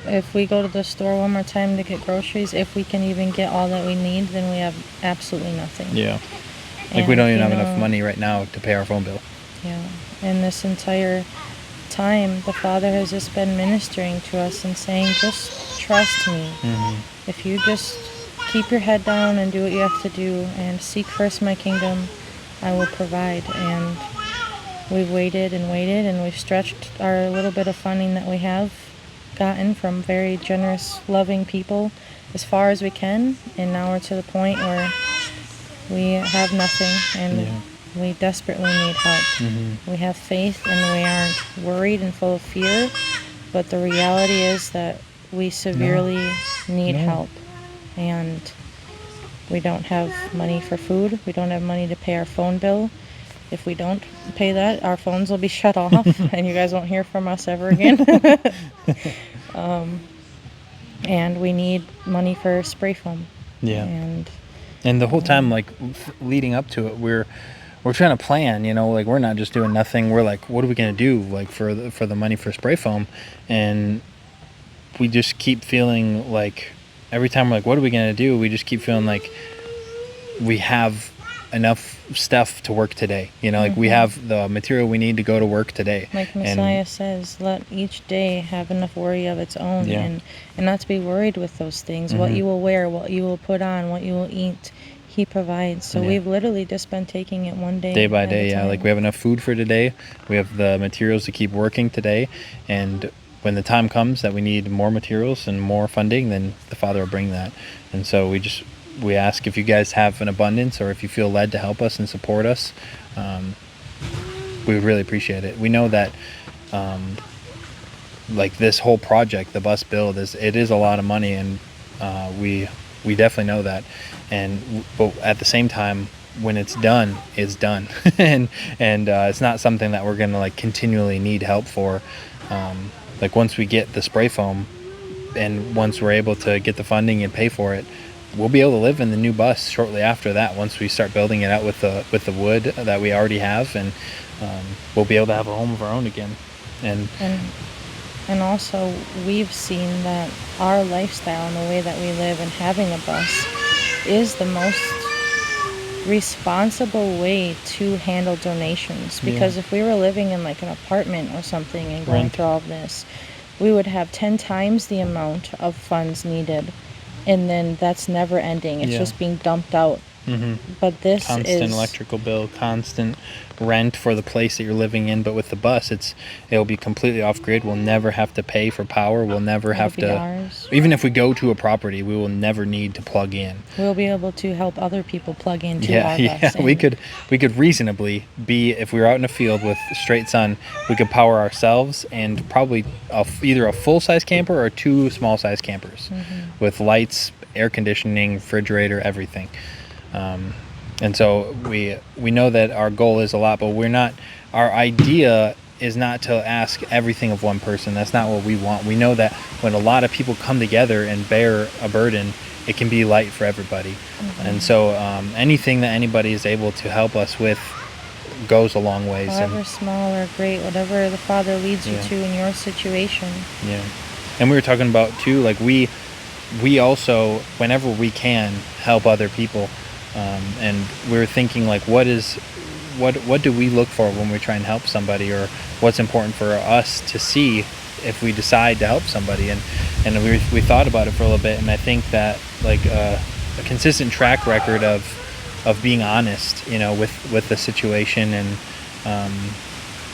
If we go to the store one more time to get groceries, if we can even get all that we need, then we have absolutely nothing. Like, we don't even have enough money right now to pay our phone bill. And this entire time, the Father has just been ministering to us and saying, just trust me. If you just keep your head down and do what you have to do and seek first my kingdom, I will provide. And we've waited and waited, and we've stretched our little bit of funding that we have gotten from very generous, loving people as far as we can. And now we're to the point where we have nothing, and Yeah. we desperately need help. We have faith, and we aren't worried and full of fear, but the reality is that we severely need No. help, and we don't have money for food. We don't have money to pay our phone bill. If we don't pay that, our phones will be shut off, and you guys won't hear from us ever again. And we need money for spray foam. Yeah. And the whole time, like leading up to it, we're trying to plan. Like we're not just doing nothing. We're like, what are we gonna do? Like for the money for spray foam, and we just keep feeling like every time we're like, what are we gonna do? We just keep feeling like we have enough stuff to work today. Like we have the material we need to go to work today. like Messiah says, let each day have enough worry of its own, Yeah. and not to be worried with those things. What you will wear, what you will put on, what you will eat, He provides. So Yeah. we've literally just been taking it one day Day by at a day. Yeah, time. like we have enough food for today. We have the materials to keep working today, and when the time comes that we need more materials and more funding, then the Father will bring that. And so we ask if you guys have an abundance, or if you feel led to help us and support us, we would really appreciate it. We know that like this whole project, the bus build, it is a lot of money, and we definitely know that. But at the same time, when it's done, and it's not something that we're gonna like continually need help for. Like once we get the spray foam, and once we're able to get the funding and pay for it, we'll be able to live in the new bus shortly after that. Once we start building it out with the wood that we already have, and we'll be able to have a home of our own again. And also, we've seen that our lifestyle and the way that we live, and having a bus, is the most responsible way to handle donations. Because if we were living in like an apartment or something and going Rent. through all of this, we would have 10 times the amount of funds needed, and then that's never ending. It's Yeah. just being dumped out. But this Constant is electrical bill, constant rent for the place that you're living in. But with the bus, it'll be completely off grid. We'll never have to pay for power. We'll never have be to. ours. Even if we go to a property, we will never need to plug in. We'll be able to help other people plug into Yeah, our yeah. bus. We could reasonably be, if we were out in a field with straight sun, we could power ourselves and probably either a full size camper or two small size campers with lights, air conditioning, refrigerator, everything. And so we know that our goal is a lot, but our idea is not to ask everything of one person. That's not what we want. We know that when a lot of people come together and bear a burden, it can be light for everybody. And so anything that anybody is able to help us with goes a long ways. However small or great, whatever the Father leads you to in your situation. Yeah. And we were talking about too, like we also, whenever we can, help other people. And we were thinking like, what do we look for when we try and help somebody, or what's important for us to see if we decide to help somebody? And we thought about it for a little bit, and I think that like a consistent track record of being honest, with the situation. And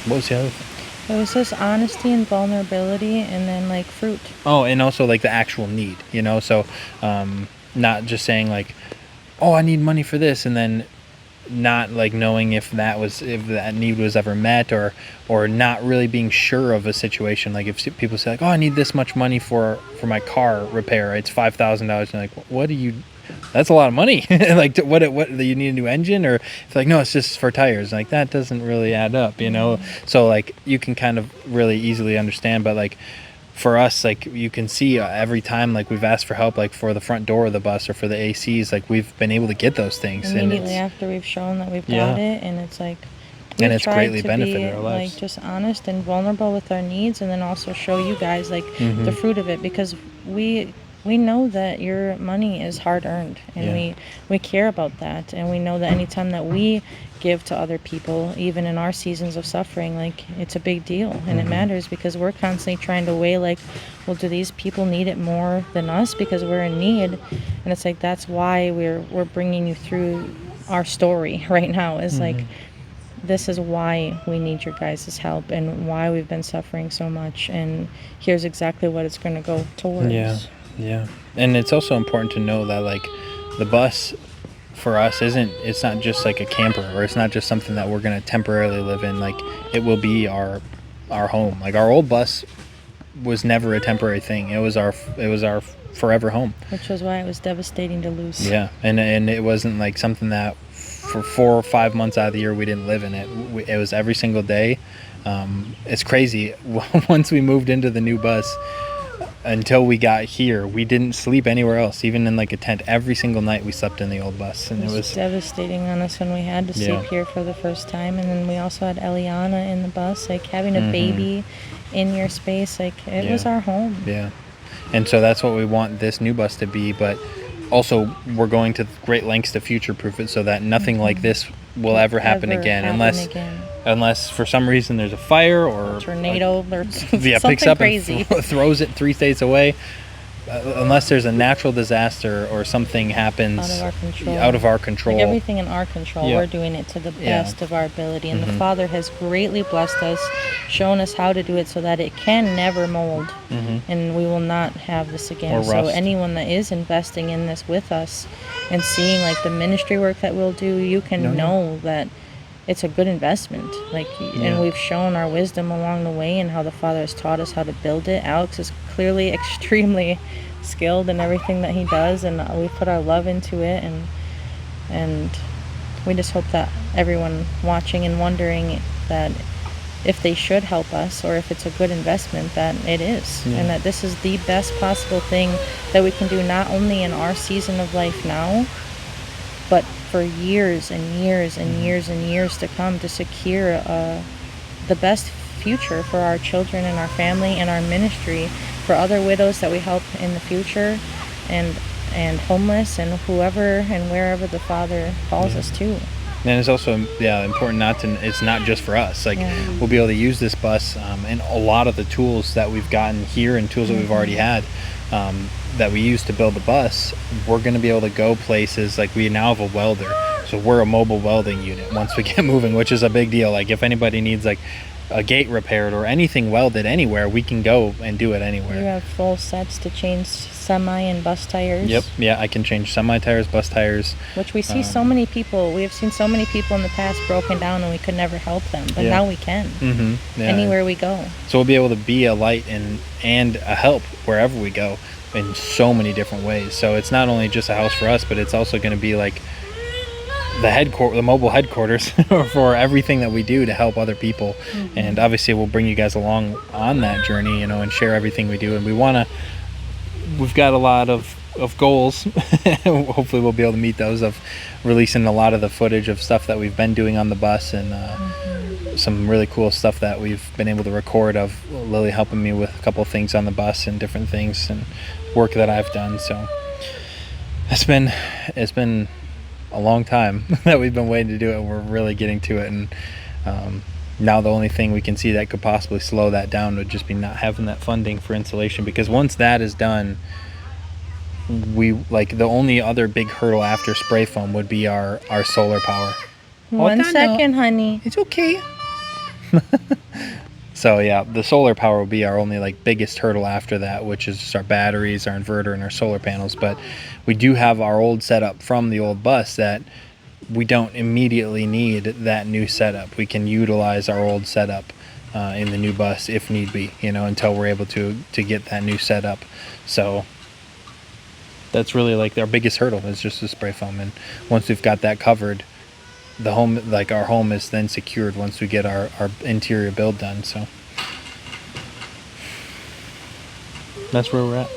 what was the other thing? It was just honesty and vulnerability, and then like fruit. Oh, and also like the actual need, so not just saying like, oh, I need money for this, and then not like knowing if that need was ever met, or not really being sure of a situation. Like if people say like, oh, I need this much money for my car repair, it's $5,000, and like, what do you? That's a lot of money. Like what do you need a new engine? Or it's like, no, it's just for tires. Like that doesn't really add up, So like you can kind of really easily understand, but like for us, like you can see every time like we've asked for help, like for the front door of the bus or for the ACs, like we've been able to get those things immediately after we've shown that we've got it. And it's like, and it's tried greatly to benefited be, our lives. like just honest and vulnerable with our needs, and then also show you guys like the fruit of it, because we know that your money is hard earned, and we care about that, and we know that anytime that we give to other people, even in our seasons of suffering, like it's a big deal, and it matters, because we're constantly trying to weigh like, well, do these people need it more than us because we're in need? And it's like, that's why we're bringing you through our story right now, is like, this is why we need your guys' help, and why we've been suffering so much, and here's exactly what it's going to go towards. Yeah. And it's also important to know that like the bus for us it's not just like a camper, or it's not just something that we're going to temporarily live in. Like, it will be our home. Like, our old bus was never a temporary thing. It was our forever home. Which was why it was devastating to lose. Yeah, and it wasn't like something that for 4 or 5 months out of the year we didn't live in it. It was every single day. It's crazy. Once we moved into the new bus, until we got here, we didn't sleep anywhere else, even in like a tent. Every single night we slept in the old bus, and it was devastating on us when we had to sleep here for the first time. And then we also had Eliana in the bus, like having a baby in your space, like it was our home. Yeah. And so that's what we want this new bus to be, but also we're going to great lengths to future-proof it so that nothing like this will ever happen again, unless for some reason there's a fire or tornado or something picks up crazy and throws it 3 states away. Unless there's a natural disaster or something happens out of our control. Like everything in our control, we're doing it to the best of our ability. And the Father has greatly blessed us, shown us how to do it so that it can never mold, and we will not have this again. So anyone that is investing in this with us and seeing like the ministry work that we'll do, you can know that it's a good investment. Like, and we've shown our wisdom along the way and how the Father has taught us how to build it. Alex is clearly extremely skilled in everything that he does, and we put our love into it, and we just hope that everyone watching and wondering that if they should help us or if it's a good investment, that it is, and that this is the best possible thing that we can do, not only in our season of life now, but for years and years and years and years to come, to secure the best future for our children and our family and our ministry, for other widows that we help in the future, and homeless, and whoever and wherever the Father calls us to. And it's also important it's not just for us. Like, we'll be able to use this bus and a lot of the tools that we've gotten here and tools that we've already had that we used to build the bus. We're going to be able to go places. Like, we now have a welder, so we're a mobile welding unit once we get moving, which is a big deal. Like, if anybody needs like a gate repaired or anything welded anywhere, we can go and do it anywhere. You have full sets to change semi and bus tires. Yep. Yeah, I can change semi tires, bus tires. Which we see so many people. We have seen so many people in the past broken down, and we could never help them. But now we can. Anywhere we go. So we'll be able to be a light and a help wherever we go in so many different ways. So it's not only just a house for us, but it's also going to be like the mobile headquarters for everything that we do to help other people. And obviously we'll bring you guys along on that journey, and share everything we do. And we've got a lot of goals. Hopefully we'll be able to meet those, of releasing a lot of the footage of stuff that we've been doing on the bus, and some really cool stuff that we've been able to record, of Lily helping me with a couple of things on the bus and different things and work that I've done. So it's been a long time that we've been waiting to do it, and we're really getting to it. And now the only thing we can see that could possibly slow that down would just be not having that funding for insulation, because once that is done, the only other big hurdle after spray foam would be our solar power. One second, honey. It's okay. So the solar power will be our only biggest hurdle after that, which is just our batteries, our inverter, and our solar panels. But we do have our old setup from the old bus that we don't immediately need that new setup. We can utilize our old setup in the new bus if need be, until we're able to get that new setup. So that's really our biggest hurdle, is just the spray foam. And once we've got that covered, the home, our home is then secured once we get our interior build done. So that's where we're at.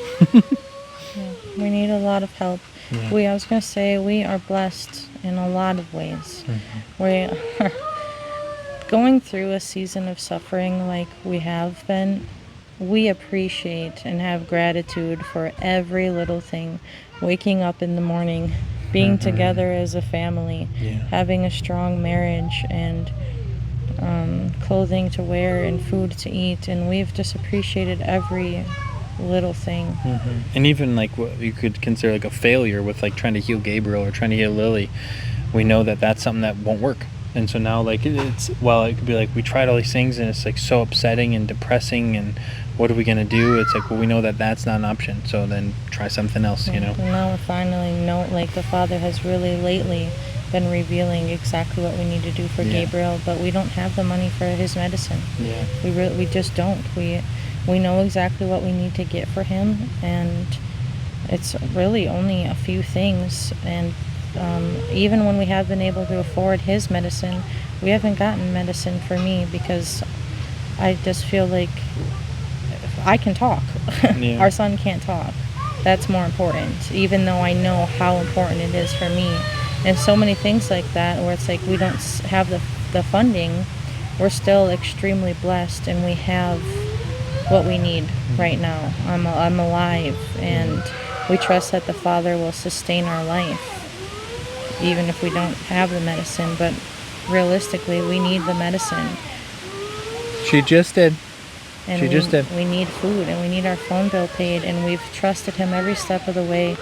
We need a lot of help. I was going to say, we are blessed in a lot of ways. We are going through a season of suffering like we have been. We appreciate and have gratitude for every little thing. Waking up in the morning, being together as a family, having a strong marriage, and clothing to wear and food to eat. And we've just appreciated every little thing. And even what you could consider a failure with trying to heal Gabriel or trying to heal Lily, we know that that's something that won't work. And so now it could be we tried all these things, and it's so upsetting and depressing, and what are we going to do? It's like, well, we know that that's not an option, so then try something else, you know. And now we're finally like the Father has really lately been revealing exactly what we need to do for Gabriel, but we don't have the money for his medicine. Yeah. We just don't. We know exactly what we need to get for him, and it's really only a few things. And even when we have been able to afford his medicine, we haven't gotten medicine for me because I just feel like I can talk. Yeah. Our son can't talk. That's more important, even though I know how important it is for me. And so many things like that where it's like we don't have the funding, we're still extremely blessed, and we have what we need right now. I'm alive, and we trust that the Father will sustain our life, even if we don't have the medicine. But realistically, we need the medicine. She just did. And we need food, and we need our phone bill paid, and we've trusted him every step of the way.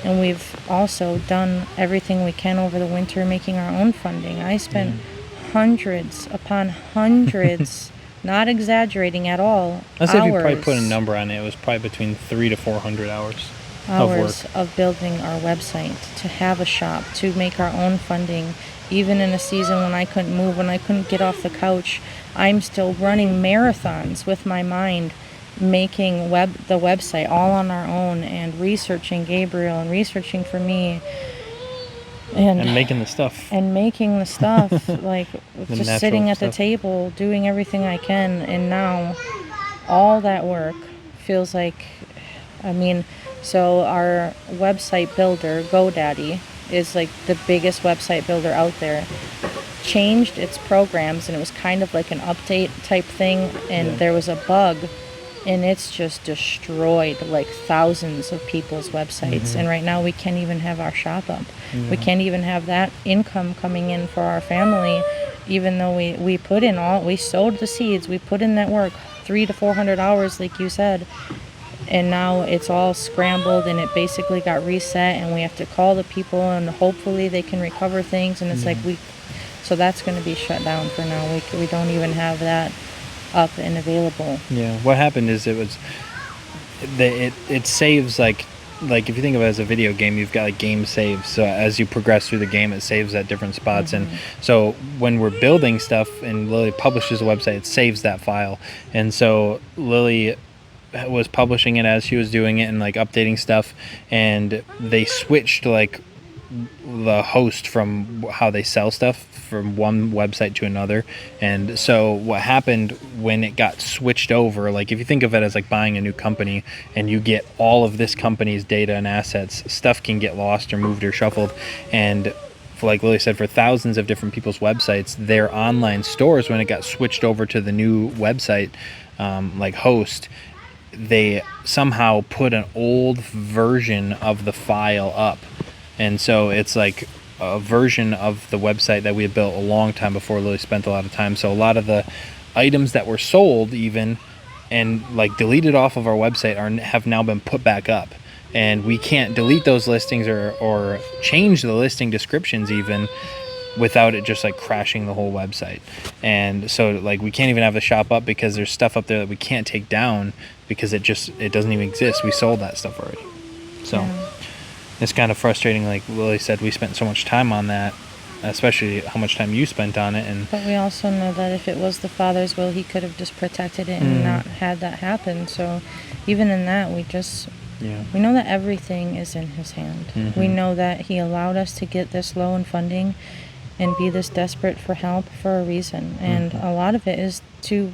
And we've also done everything we can over the winter making our own funding. I spent hundreds upon hundreds, not exaggerating at all, I'd say if you probably put a number on it, it was probably between 300 to 400 hours of work. Of building our website, to have a shop, to make our own funding. Even in a season when I couldn't move, when I couldn't get off the couch, I'm still running marathons with my mind, making the website all on our own, and researching Gabriel and researching for me, and making the stuff like just sitting at the table doing everything I can. And now all that work feels like, so our website builder, GoDaddy, is like the biggest website builder out there, changed its programs, and it was kind of like an update type thing, and there was a bug, and it's just destroyed like thousands of people's websites. And right now we can't even have our shop up. We can't even have that income coming in for our family, even though we put in we sowed the seeds, we put in that work, 300 to 400 hours like you said, and now it's all scrambled, and it basically got reset, and we have to call the people, and hopefully they can recover things. And it's like so that's going to be shut down for now. We don't even have that up and available. Yeah, what happened is it saves like if you think of it as a video game, you've got like game saves. So as you progress through the game, it saves at different spots. And so when we're building stuff and Lily publishes a website, it saves that file. And so Lily was publishing it as she was doing it and like updating stuff, and they switched like the host from how they sell stuff from one website to another. And so what happened when it got switched over, like if you think of it as like buying a new company and you get all of this company's data and assets, stuff can get lost or moved or shuffled. And like Lily said, for thousands of different people's websites, their online stores, when it got switched over to the new website like host, they somehow put an old version of the file up. And so it's like a version of the website that we had built a long time before Lily spent a lot of time. So a lot of the items that were sold even and like deleted off of our website have now been put back up. And we can't delete those listings or change the listing descriptions even without it just like crashing the whole website. And so like we can't even have the shop up because there's stuff up there that we can't take down because it doesn't even exist. We sold that stuff already. So it's kind of frustrating. Like Lily said, we spent so much time on that, especially how much time you spent on it. But we also know that if it was the Father's will, he could have just protected it and not had that happen. So even in that, we know that everything is in his hand. We know that he allowed us to get this low in funding and be this desperate for help for a reason. And a lot of it is to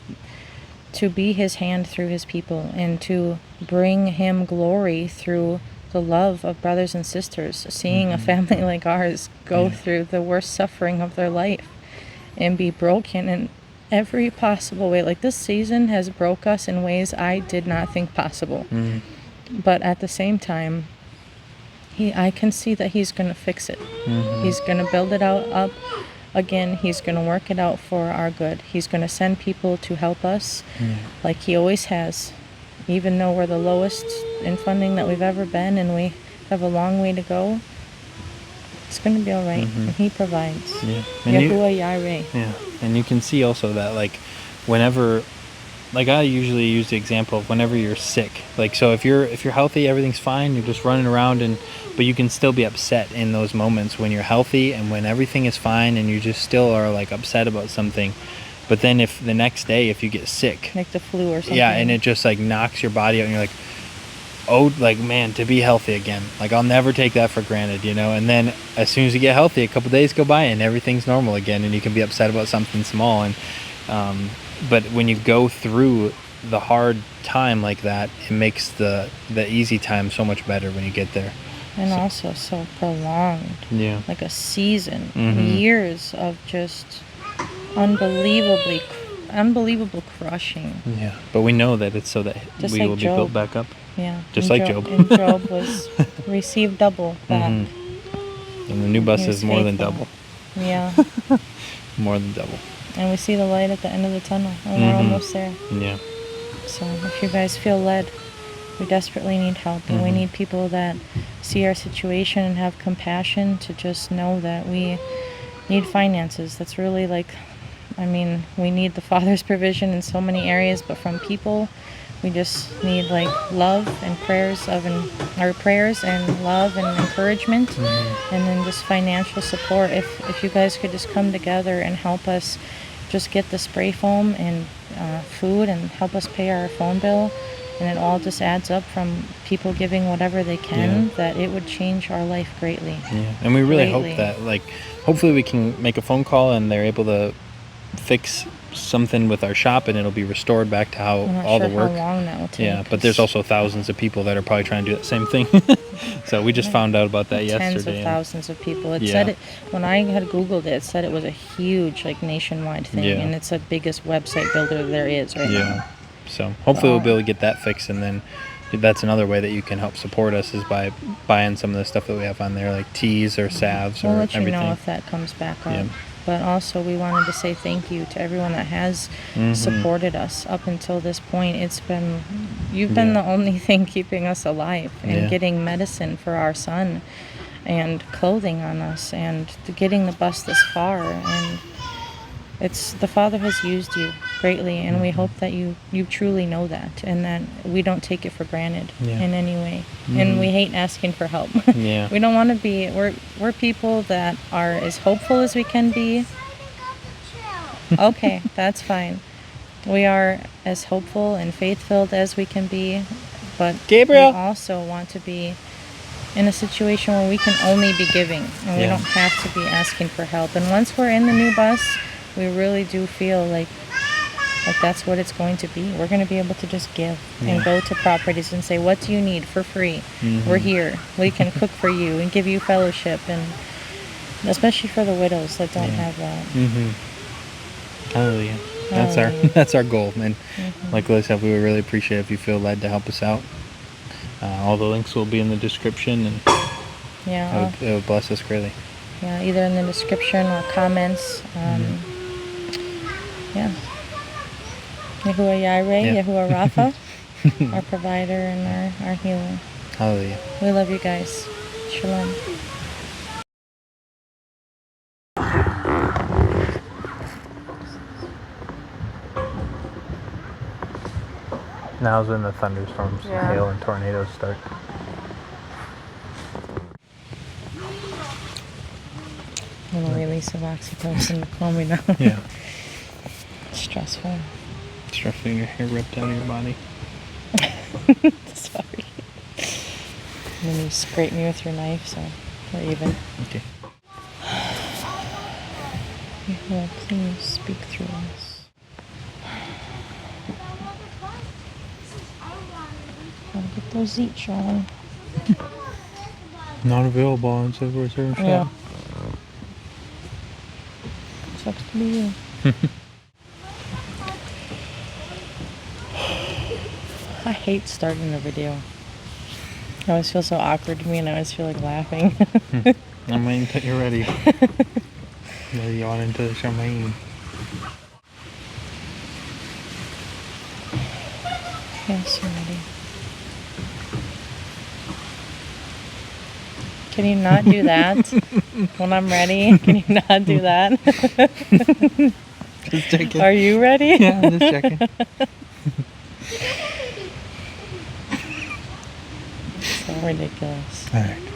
be his hand through his people and to bring him glory through the love of brothers and sisters, seeing a family like ours go through the worst suffering of their life and be broken in every possible way. Like this season has broke us in ways I did not think possible. But at the same time, I can see that he's going to fix it. He's going to build it up again. He's going to work it out for our good. He's going to send people to help us like he always has. Even though we're the lowest in funding that we've ever been and we have a long way to go, it's going to be all right. And he provides. Yeah. Yahuwah Yireh. Yeah. And you can see also that like whenever like I usually use the example of whenever you're sick. Like, so if you're healthy, everything's fine. You're just running around, but you can still be upset in those moments when you're healthy and when everything is fine, and you just still are like upset about something. But then if the next day, if you get sick, like the flu or something, yeah, and it just like knocks your body out, and you're like, oh, like, man, to be healthy again, like I'll never take that for granted, and then as soon as you get healthy, a couple days go by and everything's normal again, and you can be upset about something small. And but when you go through the hard time like that, it makes the easy time so much better when you get there. And also so prolonged. Yeah. Like a season, Mm-hmm. years of just unbelievable crushing. Yeah, but we know that it's so that Just we like will be Job. built back up. Yeah. Just and like Job. And Job was received double back. Mm-hmm. And the new bus is more than double. Yeah. More than double. And we see the light at the end of the tunnel, and we're almost there. Yeah. So if you guys feel led, we desperately need help, and we need people that see our situation and have compassion to just know that we need finances. That's really we need the Father's provision in so many areas, but from people, we just need love and prayers and love and encouragement, and then just financial support. If you guys could just come together and help us just get the spray foam and food and help us pay our phone bill, and it all just adds up from people giving whatever they can, that it would change our life greatly. Yeah, and we really hope that, hopefully we can make a phone call and they're able to fix something with our shop and it'll be restored back to I'm not all sure the work. how long that will take. Yeah, but there's also thousands of people that are probably trying to do that same thing. So we just found out about that yesterday. Tens of thousands of people. It said when I had Googled it, it said it was a huge nationwide thing, and it's the biggest website builder there is right now. So hopefully we'll be able to get that fixed, and then that's another way that you can help support us is by buying some of the stuff that we have on there, like teas or salves or everything. We'll let you know if that comes back up. Yeah. But also we wanted to say thank you to everyone that has supported us up until this point. You've been the only thing keeping us alive and getting medicine for our son and clothing on us and getting the bus this far. And the Father has used you greatly, and we hope that you truly know that, and that we don't take it for granted in any way. And we hate asking for help. We don't want to be. We're people that are as hopeful as we can be. Okay, that's fine. We are as hopeful and faith-filled as we can be, but Gabriel, we also want to be in a situation where we can only be giving, and we don't have to be asking for help. And once we're in the new bus, we really do feel like that's what it's going to be. We're going to be able to just give and go to properties and say, what do you need for free? We're here. We can cook for you and give you fellowship, and especially for the widows that don't have that. Hallelujah. That's our goal. And like Liz said, we would really appreciate if you feel led to help us out. All the links will be in the description, and it would bless us greatly. Yeah, either in the description or comments. Yahuwah Yireh, Yahuwah Rapha, our provider and our healer. Hallelujah. We love you guys. Shalom. Now's when the thunderstorms, hail, and tornadoes start. A little release of oxytocin to calm me down. Yeah. Stressful. Stressing your hair ripped out of your body. Sorry. And then you scrape me with your knife, so we're even. Okay. Yahuwah, please speak through us. Gotta get those each on. Not available on Silver Surf Shop. Yeah. Sucks to be you. I hate starting a video. I always feel so awkward to me, and I always feel like laughing. I'm waiting until you're ready. Ready on into the champagne. Yes, I'm ready. Can you not do that when I'm ready? Can you not do that? Just checking. Are you ready? Yeah, I'm just checking. So ridiculous. All right.